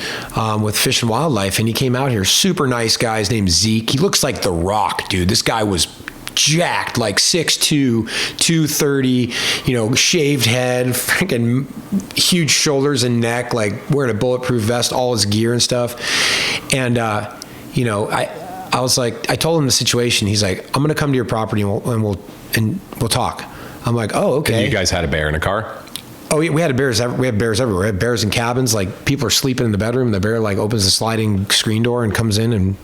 with Fish and Wildlife, and he came out here. Super nice guy. His name's Zeke. He looks like The Rock, dude. This guy was jacked, like 6'2", 230, shaved head, freaking huge shoulders and neck, like wearing a bulletproof vest, all his gear and stuff. And, I was like, I told him the situation. He's like, I'm going to come to your property and we'll talk. I'm like, oh, okay.
And you guys had a bear in a car?
Oh, we had bears. We have bears everywhere. We have bears in cabins. Like, people are sleeping in the bedroom. The bear, like, opens the sliding screen door and comes in and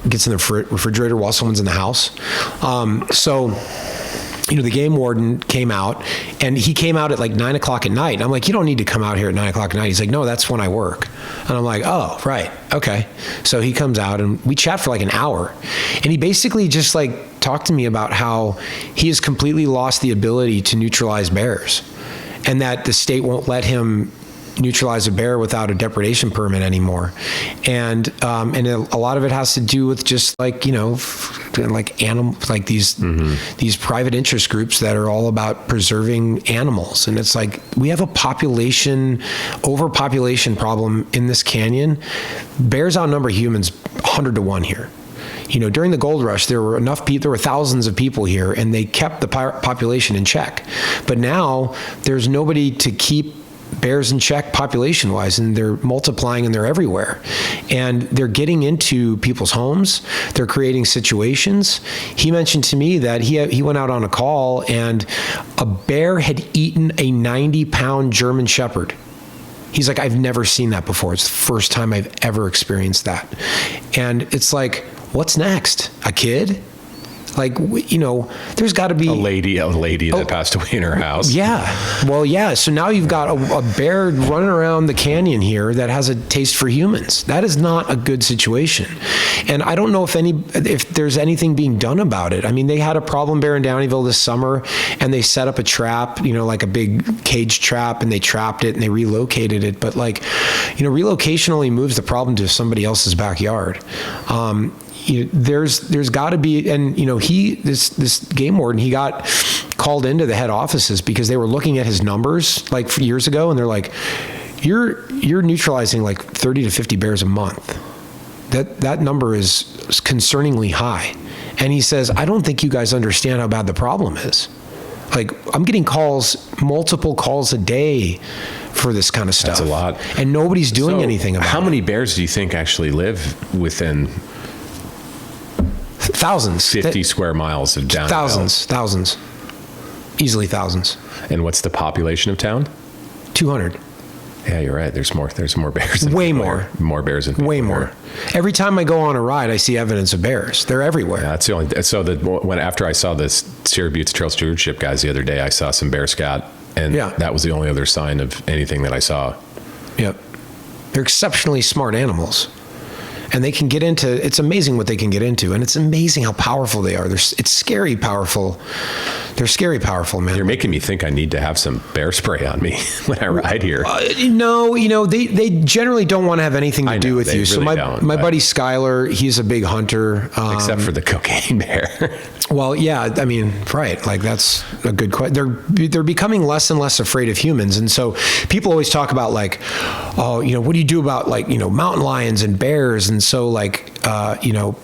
gets in the refrigerator while someone's in the house. So, the game warden came out, and he came out at like 9 o'clock at night. And I'm like, you don't need to come out here at 9 o'clock at night. He's like, no, that's when I work. And I'm like, oh, right. Okay. So he comes out, and we chat for like an hour. And he basically just like talked to me about how he has completely lost the ability to neutralize bears, and that the state won't let him neutralize a bear without a depredation permit anymore. And a lot of it has to do with just like, like these private interest groups that are all about preserving animals. And it's like, we have a overpopulation problem in this canyon. Bears outnumber humans 100 to 1 here. During the gold rush, there were thousands of people here, and they kept the population in check. But now there's nobody to keep bears in check population-wise, and they're multiplying and they're everywhere. And they're getting into people's homes. They're creating situations. He mentioned to me that he went out on a call, and a bear had eaten a 90-pound German Shepherd. He's like, I've never seen that before. It's the first time I've ever experienced that. And it's like, what's next? A kid? Like, there's got to be
a lady that passed away in her house.
Yeah. Well, yeah. So now you've got a bear running around the canyon here that has a taste for humans. That is not a good situation. And I don't know if there's anything being done about it. I mean, they had a problem bear in Downieville this summer, and they set up a trap, like a big cage trap, and they trapped it and they relocated it. But relocation only moves the problem to somebody else's backyard. There's got to be, and this game warden, he got called into the head offices because they were looking at his numbers like years ago, and they're like, you're neutralizing like 30 to 50 bears a month. That number is concerningly high. And he says, I don't think you guys understand how bad the problem is. Like, I'm getting multiple calls a day for this kind of stuff.
That's a lot.
And nobody's doing anything about it.
How many bears do you think actually live within
thousands?
50 square miles of Downieville?
Thousands. Easily thousands.
And what's the population of town?
200.
Yeah, you're right. There's more bears. Than
Way
people
more.
here. More bears than people
Way more.
here.
Every time I go on a ride, I see evidence of bears. They're everywhere.
Yeah, that's the only. So after I saw the Sierra Buttes Trail Stewardship guys the other day, I saw some bear scat, and that was the only other sign of anything that I saw.
Yep. They're exceptionally smart animals. And they can get into, it's amazing what they can get into. And it's amazing how powerful they are. It's scary powerful. They're scary powerful, man.
You're making me think I need to have some bear spray on me when I ride here.
No, they generally don't want to have anything to do with you.
Really
So my buddy Skylar, he's a big hunter.
Except for the cocaine bear.
Well, yeah, I mean, right. Like that's a good question. They're becoming less and less afraid of humans. And so people always talk about like, oh, what do you do about like, mountain lions and bears? And so like,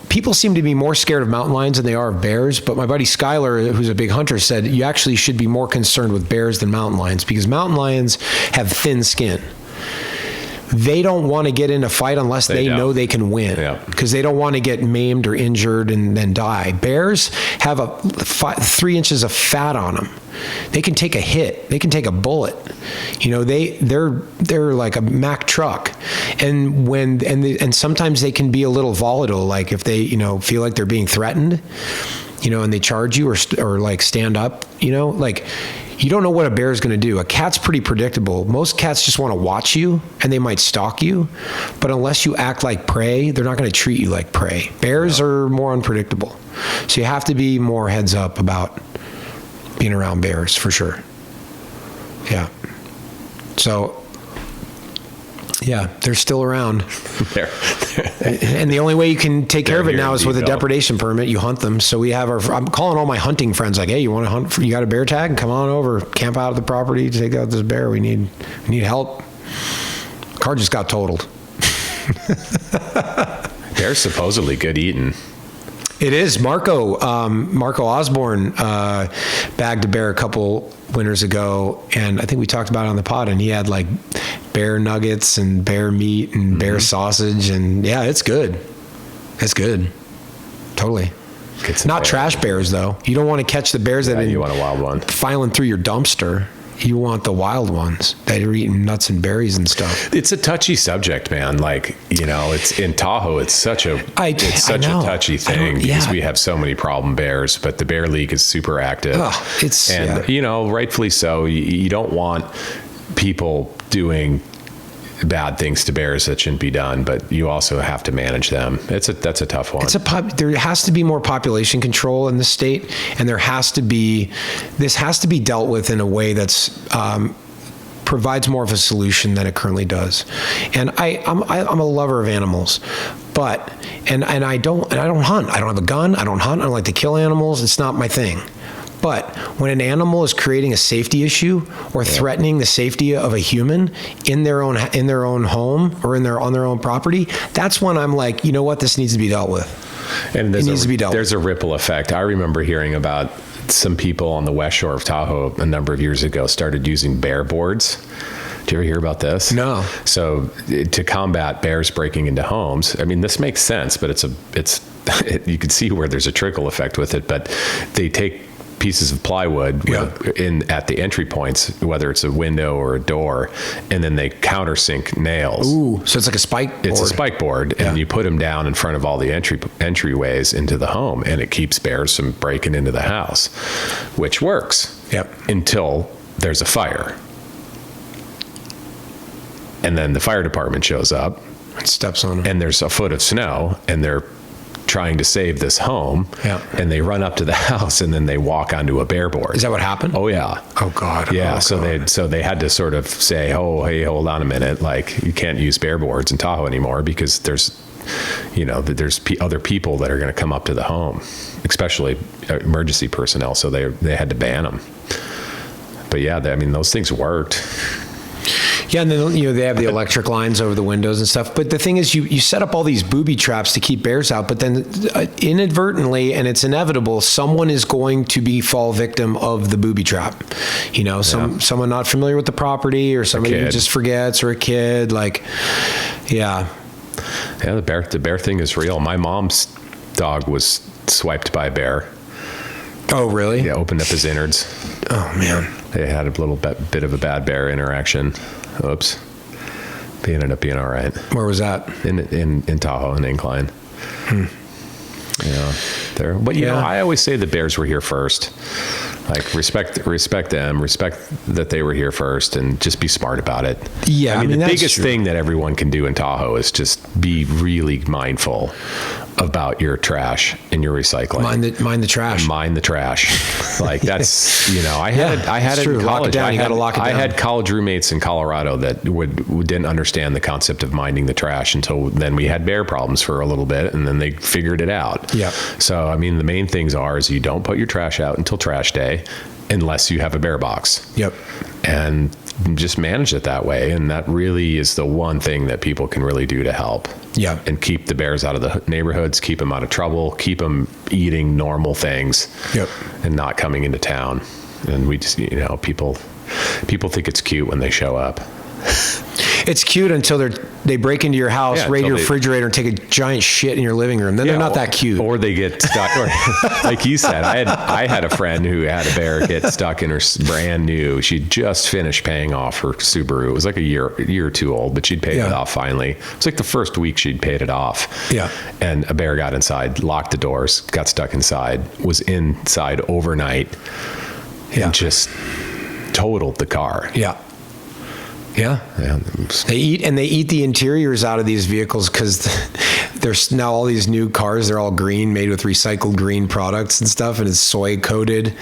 people seem to be more scared of mountain lions than they are of bears. But my buddy Skylar, who's a big hunter, said you actually should be more concerned with bears than mountain lions because mountain lions have thin skin. They don't want to get in a fight unless they know they can win because they don't want to get maimed or injured and then die. Bears have 3 inches of fat on them. They can take a hit. They can take a bullet. They're like a Mack truck. And sometimes they can be a little volatile. Like if they, feel like they're being threatened, and they charge you or like stand up, like you don't know what a bear is going to do. A cat's pretty predictable. Most cats just want to watch you and they might stalk you. But unless you act like prey, they're not going to treat you like prey. Bears are more unpredictable. So you have to be more heads up about being around bears for sure. Yeah. So, yeah, they're still around. And the only way you can take care of it now is with a depredation permit. You hunt them. So we have I'm calling all my hunting friends like, hey, you want to hunt? You got a bear tag? Come on over. Camp out of the property. Take out this bear. We need help. Car just got totaled.
Bear's supposedly good eating.
It is. Marco Osborne bagged a bear a couple winters ago, and I think we talked about it on the pod, and he had like bear nuggets and bear meat and bear sausage, and yeah, it's good. It's good. Totally. Not trash bears, though. You don't want to catch the bears that
you want a wild one.
Filing through your dumpster. You want the wild ones that are eating nuts and berries and stuff.
It's a touchy subject, man. Like, it's in Tahoe. It's such a touchy thing because we have so many problem bears, but the Bear League is super active. Rightfully so. You don't want people doing bad things to bears that shouldn't be done, but you also have to manage them. That's a tough one. There
has to be more population control in the state, and this has to be dealt with in a way that's provides more of a solution than it currently does. And I'm a lover of animals, but I don't hunt. I don't have a gun. I don't hunt. I don't like to kill animals. It's not my thing. But when an animal is creating a safety issue or threatening the safety of a human in their own home or on their own property, that's when I'm like, you know what, this needs to be dealt with.
And there's a ripple effect. I remember hearing about some people on the west shore of Tahoe a number of years ago started using bear boards. Do you ever hear about this?
No.
So to combat bears breaking into homes, I mean, this makes sense, but you can see where there's a trickle effect with it. But they take pieces of plywood at the entry points, whether it's a window or a door, and then they countersink nails.
Ooh, so it's like a spike board.
It's a spike board, and you put them down in front of all the entryways into the home, and it keeps bears from breaking into the house, which works until there's a fire. And then the fire department shows up.
And steps on them.
And there's a foot of snow, and they're trying to save this home, and they run up to the house, and then they walk onto a bear board.
Is that what happened?
Oh yeah.
Oh God.
Yeah. So they had to sort of say, oh, hey, hold on a minute, like you can't use bear boards in Tahoe anymore because there's other people that are going to come up to the home, especially emergency personnel. So they had to ban them. But yeah, those things worked.
Yeah, and then they have the electric lines over the windows and stuff. But the thing is, you set up all these booby traps to keep bears out, but then inadvertently, and it's inevitable, someone is going to fall victim of the booby trap. Someone not familiar with the property, or somebody who just forgets, or a kid. Yeah,
the bear thing is real. My mom's dog was swiped by a bear.
Oh, really?
Yeah, opened up his innards.
Oh man.
They had a little bit of a bad bear interaction. Oops. They ended up being all right.
Where was that?
In Tahoe, in Incline. Yeah, there. But you know, I always say the bears were here first. Like respect them, respect that they were here first, and just be smart about it.
Yeah,
I mean the biggest thing that everyone can do in Tahoe is just be really mindful about your trash and your recycling.
Mind the trash.
And mind the trash. Like that's, you know, I had it in college.
Lock it down. You got to lock it down.
I had college roommates in Colorado that didn't understand the concept of minding the trash until then. We had bear problems for a little bit, and then they figured it out.
Yeah.
So I mean, the main things is you don't put your trash out until trash day, unless you have a bear box.
Yep.
And just manage it that way. And that really is the one thing that people can really do to help.
Yeah.
And keep the bears out of the neighborhoods, keep them out of trouble, keep them eating normal things.
Yep.
And not coming into town. And we just, you know, people think it's cute when they show up.
It's cute until they break into your house, raid your refrigerator, and take a giant shit in your living room. Then they're not that cute.
Or they get stuck. Or, like you said, I had a friend who had a bear get stuck in her brand new. She'd just finished paying off her Subaru. It was like a year or two old, but she'd paid it off finally. It was like the first week she'd paid it off.
Yeah.
And a bear got inside, locked the doors, got stuck inside, was inside overnight, and just totaled the car.
Yeah. Yeah. They eat the interiors out of these vehicles because there's now all these new cars. They're all green, made with recycled green products and stuff, and it's soy coated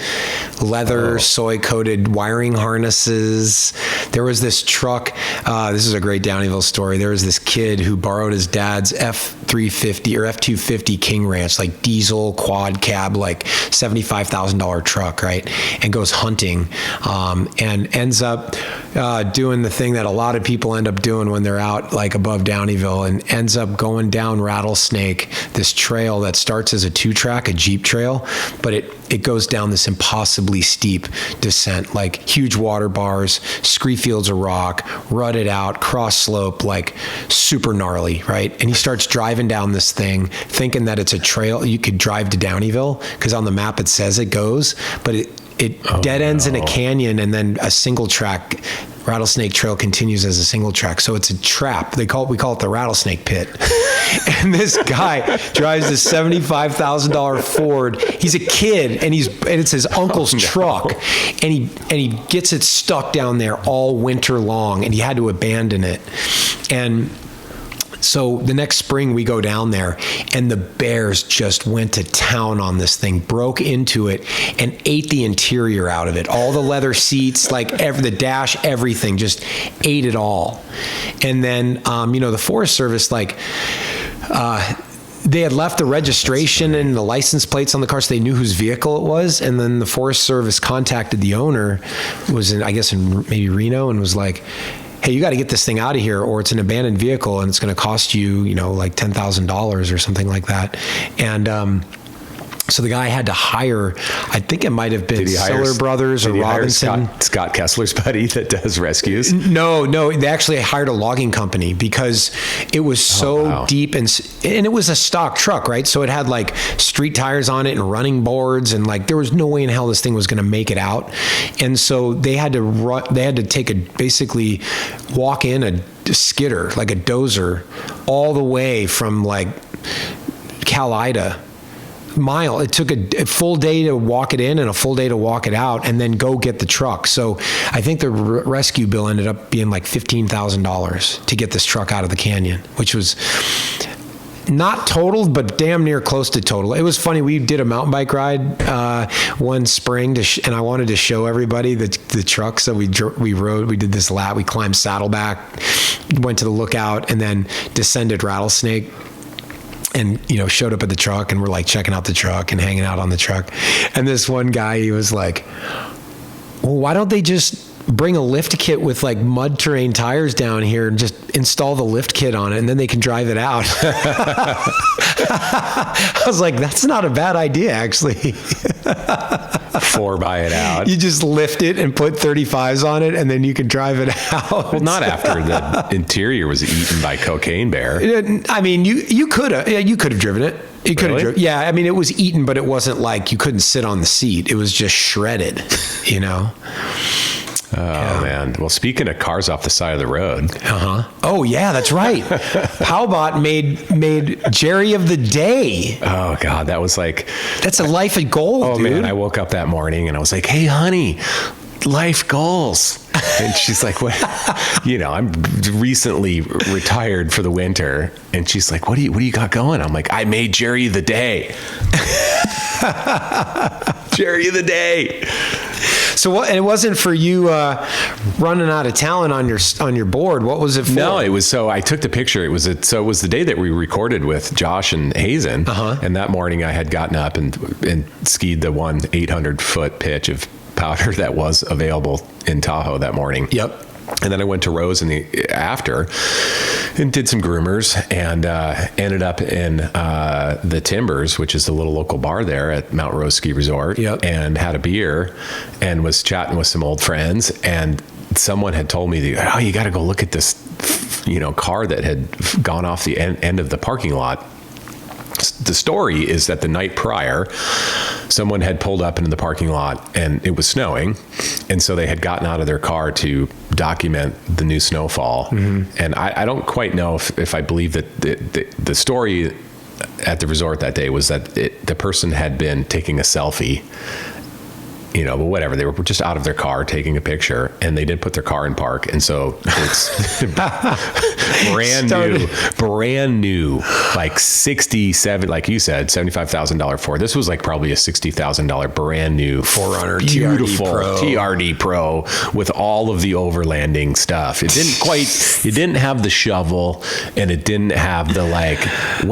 leather, soy coated wiring harnesses. There was this truck. This is a great Downieville story. There was this kid who borrowed his dad's F350 or F250 King Ranch, like diesel quad cab, like $75,000 truck, right? And goes hunting, and ends up doing the thing that a lot of people end up doing when they're out like above Downieville, and ends up going down Rattlesnake, this trail that starts as a 2-track, a Jeep trail, but it goes down this impossibly steep descent, like huge water bars, scree fields of rock, rutted out, cross slope, like super gnarly, right? And he starts driving down this thing thinking that it's a trail you could drive to Downieville, because on the map it says it goes, but it dead ends in a canyon, and then a single track Rattlesnake Trail continues as a single track. So it's a trap. We call it the Rattlesnake Pit. And this guy drives this $75,000 Ford. He's a kid, and it's his uncle's truck, and he gets it stuck down there all winter long, and he had to abandon it. And so the next spring we go down there, and the bears just went to town on this thing, broke into it, and ate the interior out of it. All the leather seats, like the dash, everything, just ate it all. And then, the Forest Service, they had left the registration and the license plates on the car, so they knew whose vehicle it was. And then the Forest Service contacted the owner, was in maybe Reno, and was like, hey, you got to get this thing out of here, or it's an abandoned vehicle and it's going to cost you, like $10,000 or something like that. And so the guy had to hire, I think it might have been Siller Brothers or Robinson.
Scott Kessler's buddy that does rescues?
No, they actually hired a logging company because it was so deep, and it was a stock truck, right? So it had like street tires on it and running boards, and like there was no way in hell this thing was going to make it out. And so they had to basically walk in a skidder, like a dozer, all the way from like Calida mile. It took a full day to walk it in and a full day to walk it out, and then go get the truck. So I think the rescue bill ended up being like $15,000 to get this truck out of the canyon, which was not totaled, but damn near close to total. It was funny. We did a mountain bike ride one spring, and I wanted to show everybody the truck. So we rode. We did this lap. We climbed Saddleback, went to the lookout, and then descended Rattlesnake. And, showed up at the truck, and we're like checking out the truck and hanging out on the truck. And this one guy, he was like, well, why don't they just bring a lift kit with like mud terrain tires down here and just install the lift kit on it, and then they can drive it out? I was like, that's not a bad idea, actually.
4x it out.
You just lift it and put 35s on it, and then you can drive it out.
Well, not after the interior was eaten by Cocaine Bear.
I mean, you could have driven it. You could have
Really?
driven. Yeah, I mean, it was eaten, but it wasn't like you couldn't sit on the seat. It was just shredded, you know.
Oh man. Well, speaking of cars off the side of the road.
Oh yeah, that's right. PowBot made Jerry of the Day.
Oh God, that was like.
That's a life of gold,
Oh
dude.
man, I woke up that morning and I was like, "Hey, honey, life goals." And she's like, "What?" You know, I'm recently retired for the winter, and she's like, "What do you got going?" I'm like, "I made Jerry of the Day." Jerry of the Day.
So what? And it wasn't for you running out of talent on your board. What was it for?
No, it was so I took the picture. It was the day that we recorded with Josh and Hazen. And that morning I had gotten up and skied the 800-foot pitch of powder that was available in Tahoe that morning.
Yep.
And then I went to Rose after and did some groomers and ended up in the Timbers, which is the little local bar there at Mount Rose Ski Resort.
Yep.
And had a beer and was chatting with some old friends. And someone had told me, you got to go look at this, car that had gone off the end of the parking lot. The story is that the night prior, someone had pulled up into the parking lot and it was snowing. And so they had gotten out of their car to document the new snowfall. And I don't quite know if I believe that the story at the resort that day was that the person had been taking a selfie, but whatever. They were just out of their car taking a picture, and they didn't put their car in park, and so it's brand new, like 67, like you said, $75,000 Ford. This was like probably a $60,000 brand new
4Runner
beautiful
TRD
TRD Pro with all of the overlanding stuff. It didn't have the shovel, and it didn't have the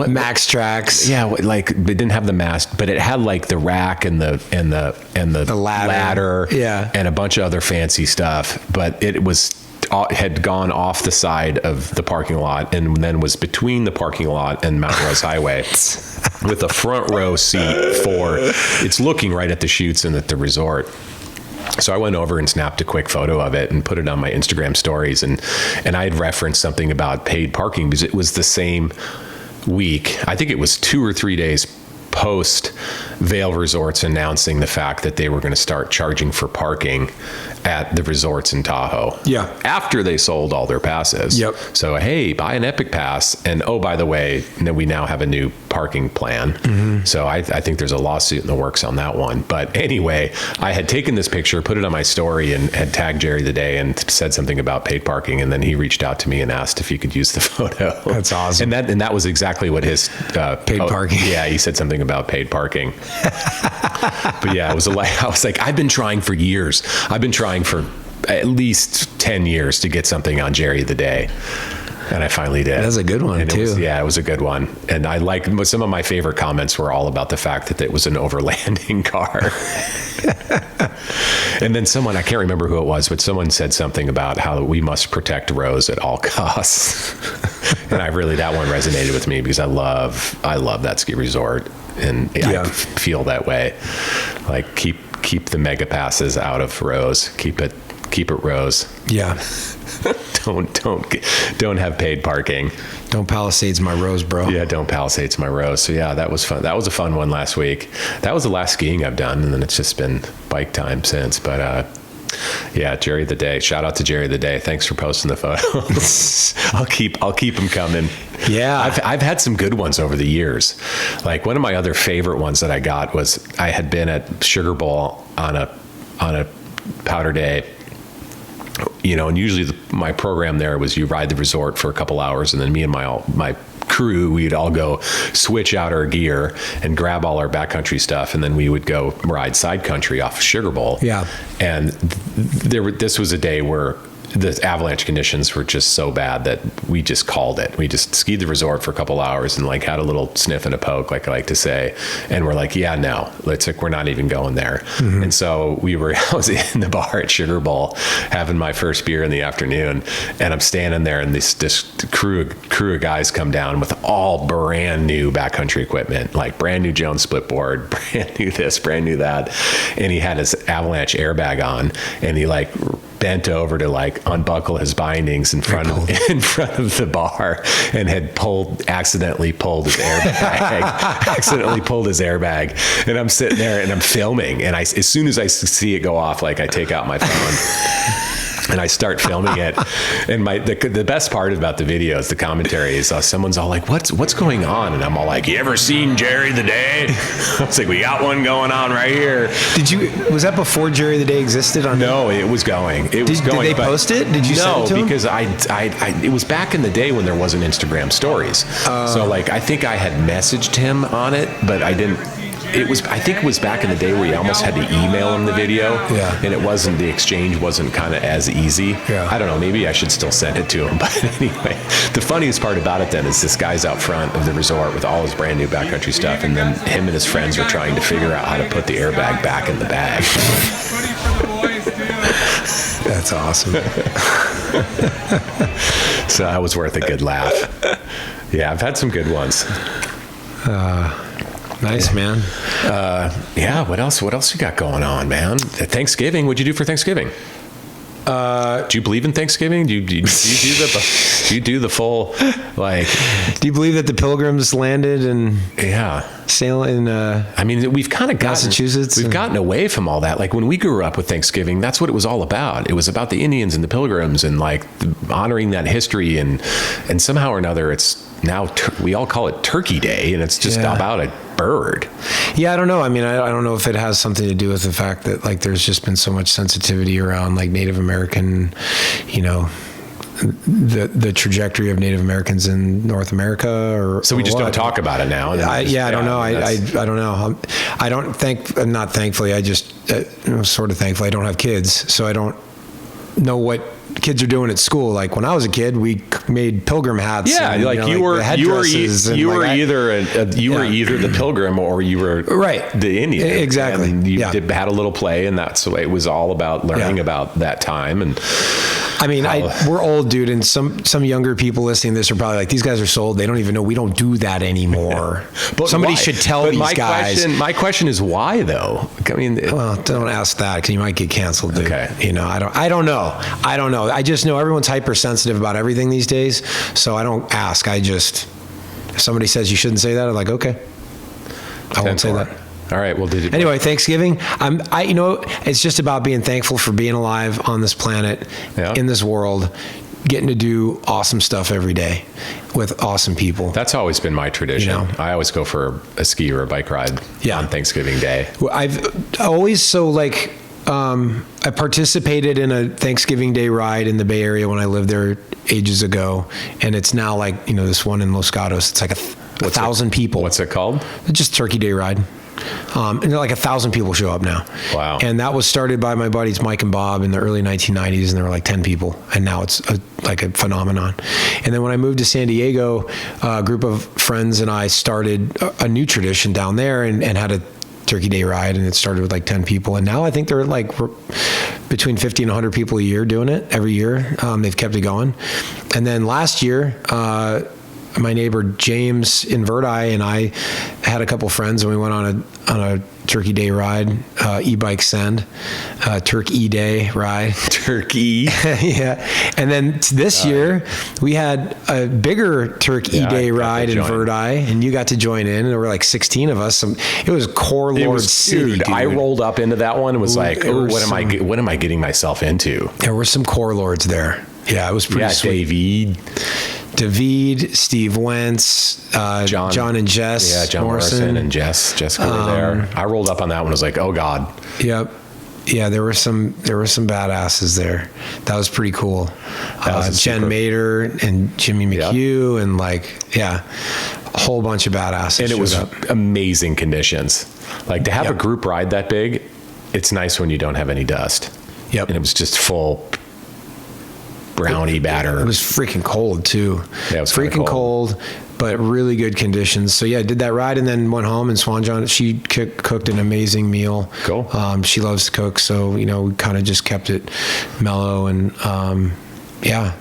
Max Tracks.
Yeah, it didn't have the mast, but it had like the rack and the ladder,
yeah,
and a bunch of other fancy stuff, but it had gone off the side of the parking lot and then was between the parking lot and Mount Rose Highway with a front row seat it's looking right at the chutes and at the resort. So I went over and snapped a quick photo of it and put it on my Instagram stories, and I had referenced something about paid parking because it was the same week. I think it was 2 or 3 days post Vail Resorts announcing the fact that they were going to start charging for parking at the resorts in Tahoe.
Yeah.
After they sold all their passes.
Yep.
So, hey, buy an Epic Pass. And, oh, by the way, we now have a new parking plan. So I think there's a lawsuit in the works on that one. But anyway, I had taken this picture, put it on my story, and had tagged Jerry the Day and said something about paid parking. And then he reached out to me and asked if he could use the photo.
That's awesome.
And that was exactly what his
paid parking.
Yeah, he said something about paid parking. But yeah, I was like, I've been trying for years. I've been trying for at least 10 years to get something on Jerry the Day. And I finally did.
That's a good one, too.
It was a good one. And I like some of my favorite comments were all about the fact that it was an overlanding car. And then someone, I can't remember who it was, but someone said something about how we must protect Rose at all costs. And that one resonated with me because I love that ski resort. And I feel that way. Like keep the mega passes out of Rose. Keep it Rose.
Yeah.
Don't have paid parking.
Don't Palisades my Rose, bro.
Yeah, don't Palisades my Rose. So yeah, that was fun. That was a fun one last week. That was the last skiing I've done, and then it's just been bike time since. But yeah, Jerry the Day. Shout out to Jerry the Day. Thanks for posting the photos. I'll keep them coming.
Yeah,
I've had some good ones over the years. Like one of my other favorite ones that I got was I had been at Sugar Bowl on a powder day. And usually my program there was you ride the resort for a couple hours, and then me and my crew, we'd all go switch out our gear and grab all our backcountry stuff, and then we would go ride side country off of Sugar Bowl.
Yeah.
And this was a day where the avalanche conditions were just so bad that we just called it. We just skied the resort for a couple hours and like had a little sniff and a poke, like I like to say. And we're like, yeah, no, it's like, we're not even going there. And so I was in the bar at Sugar Bowl having my first beer in the afternoon, and I'm standing there, and this crew of guys come down with all brand new backcountry equipment, like brand new Jones split board, brand new this, brand new that. And he had his avalanche airbag on, and he like bent over to like unbuckle his bindings in front of the bar, and had accidentally pulled his airbag. And I'm sitting there and I'm filming, and as soon as I see it go off, like I take out my phone and I start filming it. And the best part about the video is the commentary is someone's all like, what's going on? And I'm all like, you ever seen Jerry the Day? I was like, we got one going on right here.
Was that before Jerry the Day existed on?
No, it was going. Did
they post it? Did you send it to him?
No, because it was back in the day when there wasn't Instagram stories. So like, I think I had messaged him on it, but I didn't. I think it was back in the day where you almost had to email him the video, and the exchange wasn't kind of as easy. I don't know, maybe I should still send it to him. But anyway, the funniest part about it then is this guy's out front of the resort with all his brand new backcountry stuff, and then him and his friends are trying to figure out how to put the airbag back in the bag.
That's awesome.
So that was worth a good laugh. Yeah, I've had some good ones.
Nice, man.
Yeah, what else you got going on, man? Thanksgiving, what'd you do for Thanksgiving? Do you believe in Thanksgiving? Do you do the full, like...
Do you believe that the Pilgrims landed and sail in
I mean, we've kind of
Massachusetts?
We've gotten away from all that. Like when we grew up with Thanksgiving, that's what it was all about. It was about the Indians and the Pilgrims and like honoring that history, and somehow or another it's now we all call it Turkey Day, and it's just about a bird.
Yeah, I don't know. I mean, I don't know if it has something to do with the fact that like there's just been so much sensitivity around like Native American, the trajectory of Native Americans in North America, or
so we just don't talk about it now.
I don't know. I don't know. I don't think. Not thankfully. I just sort of thankfully I don't have kids, so I don't know what kids are doing at school. Like when I was a kid, we made pilgrim hats.
Yeah,
and,
like you were either the pilgrim or you were the Indian.
Exactly.
And you had a little play, and that's the way it was all about learning about that time. And
I mean, we're old, dude, and some younger people listening to this are probably like, these guys are so old, they don't even know we don't do that anymore. But somebody should tell these guys.
My question is why, though? I mean,
well, don't ask that because you might get canceled, dude.
Okay.
I don't know. I just know everyone's hypersensitive about everything these days, so I don't ask. If somebody says you shouldn't say that, I'm like, okay, I won't say that.
All right. Well,
anyway, Thanksgiving. It's just about being thankful for being alive on this planet, in this world, getting to do awesome stuff every day with awesome people.
That's always been my tradition. I always go for a ski or a bike ride on Thanksgiving Day.
Well, I've always I participated in a Thanksgiving Day ride in the Bay Area when I lived there ages ago, and it's now like this one in Los Gatos. It's like 1,000 people.
What's it called?
It's just Turkey Day ride. And like 1,000 people show up now.
Wow.
And that was started by my buddies Mike and Bob in the early 1990s, and there were like 10 people, and now it's like a phenomenon. And then when I moved to San Diego, a group of friends and I started a new tradition down there and had a Turkey Day ride, and it started with like 10 people, and now I think they're like between 50 and 100 people a year doing it every year. They've kept it going. And then last year, my neighbor James in Verdi and I had a couple friends, and we went on a Turkey Day ride, e-bike send, Turkey Day ride.
Turkey.
Yeah. And then this year we had a bigger Turkey Day ride in Verdi, and you got to join in, and there were like 16 of us. It was Core Lord City, dude.
I rolled up into that one and was like, what am I getting myself into?
There were some Core Lords there. Yeah, it was pretty sweet. David, Steve Wentz, John and Jess.
Yeah, John Morrison and Jessica were there. I rolled up on that one. I was like, oh God.
Yep. Yeah, there were some badasses there. That was pretty cool. Jen Mader and Jimmy McHugh and a whole bunch of badasses.
And it was amazing conditions. Like to have a group ride that big, it's nice when you don't have any dust.
Yep.
And it was just full brownie batter.
It was freaking cold too.
Yeah, it was
freaking cold, but really good conditions. So yeah, I did that ride and then went home, and Swan John, she cooked an amazing meal.
Cool.
She loves to cook, so we kind of just kept it mellow and yeah.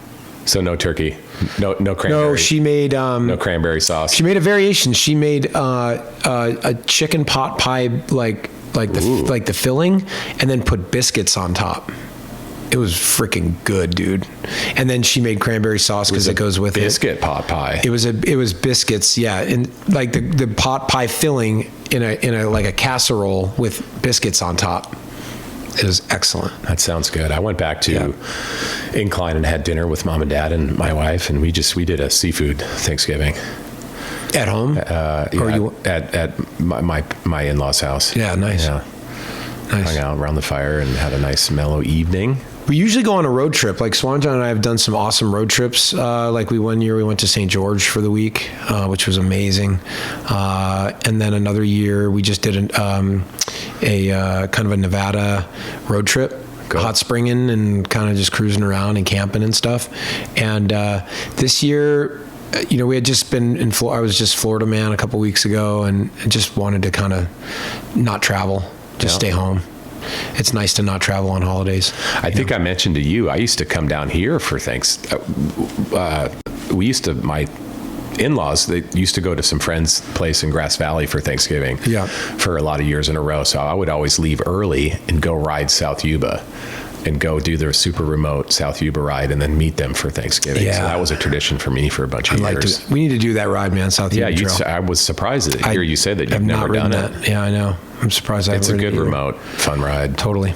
So no turkey, no cranberry.
No, she made
no cranberry sauce.
She made a variation. She made a chicken pot pie like the filling, and then put biscuits on top. It was freaking good, dude. And then she made cranberry sauce because it goes with
biscuit pot pie.
It was biscuits, yeah, and like the pot pie filling in a like a casserole with biscuits on top. It was excellent.
That sounds good. I went back to Incline and had dinner with mom and dad and my wife, and we did a seafood Thanksgiving.
At home?
At my in-laws' house.
Yeah, nice.
Yeah. Nice. Hung out around the fire and had a nice mellow evening.
We usually go on a road trip. Like Swan John and I have done some awesome road trips. Like one year we went to St. George for the week, which was amazing. And then another year we just did a kind of a Nevada road trip. Hot springing and kind of just cruising around and camping and stuff. And this year, we had just been in Florida. I was just Florida man a couple weeks ago, and just wanted to kind of not travel, just stay home. It's nice to not travel on holidays.
I think I mentioned to you, I used to come down here for my in-laws, they used to go to some friend's place in Grass Valley for Thanksgiving for a lot of years in a row. So I would always leave early and go ride South Yuba and go do their super remote South Yuba ride and then meet them for Thanksgiving. Yeah. So that was a tradition for me for a bunch of years.
We need to do that ride, man, South Yuba Trail.
I was surprised to hear you say that you've never done it.
Yeah, I know. I'm surprised I haven't.
It's a good remote, fun ride.
Totally.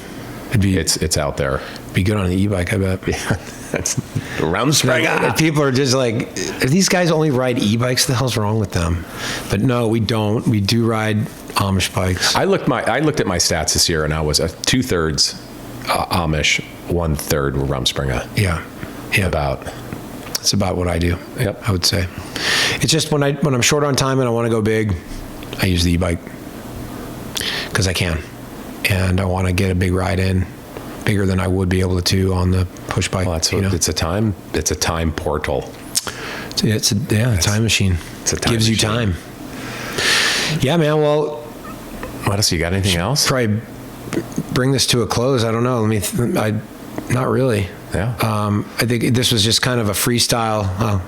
It's out there.
Be good on an e-bike, I bet.
Yeah, that's Rumspringa.
People are just like, these guys only ride e-bikes? The hell's wrong with them? But no, we don't. We do ride Amish bikes.
I looked at my stats this year, and I was 2/3 Amish, 1/3 were Rumspringa.
Yeah. It's about what I do.
Yep.
I would say. It's just when I'm short on time and I want to go big, I use the e-bike because I can, and I want to get a big ride in, bigger than I would be able to on the push bike.
Well, it's a time portal.
It's a time machine.
It's a time
gives
machine.
You time. Yeah, man. Well,
what else? You got anything else?
Probably bring this to a close. I don't know. Not really.
Yeah.
I think this was just kind of a freestyle.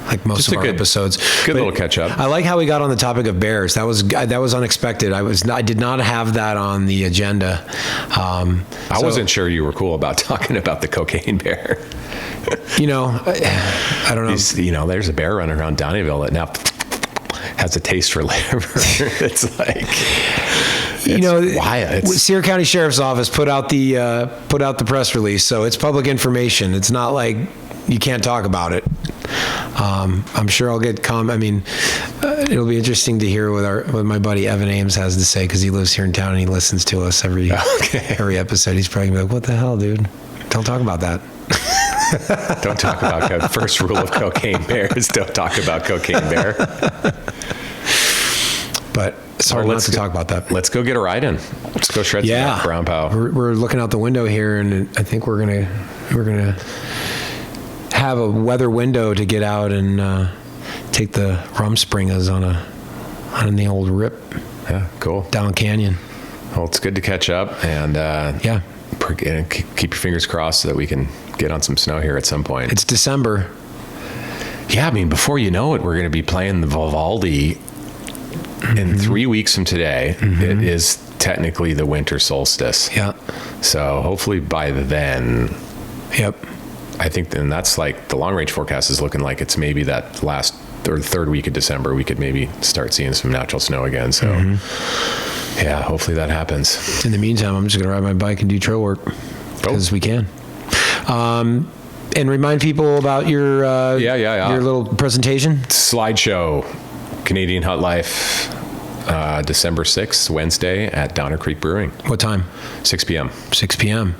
Like most
just
of our episodes.
Good little catch up.
I like how we got on the topic of bears. That was unexpected. I did not have that on the agenda. I
wasn't sure you were cool about talking about the cocaine bear.
I don't know.
There's a bear running around Downieville that now has a taste for liver. It's like,
Sierra County Sheriff's Office put out the press release, so it's public information. It's not like you can't talk about it. I'm sure I'll get it'll be interesting to hear what my buddy Evan Ames has to say, because he lives here in town and he listens to us every episode. He's probably gonna be like, "What the hell, dude? Don't talk about that."
Don't talk about first rule of cocaine bears. Don't talk about cocaine bear.
But it's hard not to talk about that.
Let's go get a ride in. Let's go shred some brown pow.
We're looking out the window here, and I think we're gonna have a weather window to get out and take the Rumspringas on the old rip.
Yeah, cool.
Down Canyon.
Well, it's good to catch up, and keep your fingers crossed so that we can get on some snow here at some point.
It's December.
Yeah, before you know it, we're going to be playing the Vivaldi in 3 weeks from today. Mm-hmm. It is technically the winter solstice.
Yeah.
So hopefully by then.
Yep.
I think then that's like the long range forecast is looking like it's maybe that last or third week of December we could maybe start seeing some natural snow again. So yeah, hopefully that happens.
In the meantime, I'm just gonna ride my bike and do trail work because we can. And remind people about your your little presentation.
Slideshow, Canadian Hut Life, December 6th, Wednesday at Downer Creek Brewing.
What time?
6 p.m.
6 p.m.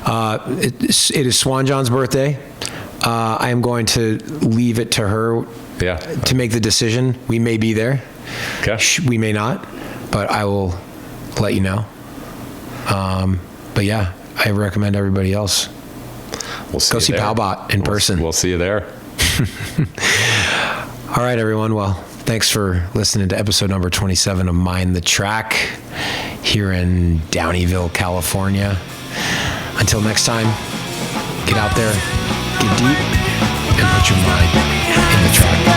It is Swan John's birthday. I am going to leave it to her to make the decision. We may be there.
Okay.
We may not, but I will let you know. But yeah, I recommend everybody else
We'll see
Go
you
see
there.
PowBot in person.
We'll see you there.
All right, everyone. Well, thanks for listening to episode number 27 of Mind the Track here in Downieville, California. Until next time, get out there, get deep, and put your mind in the track.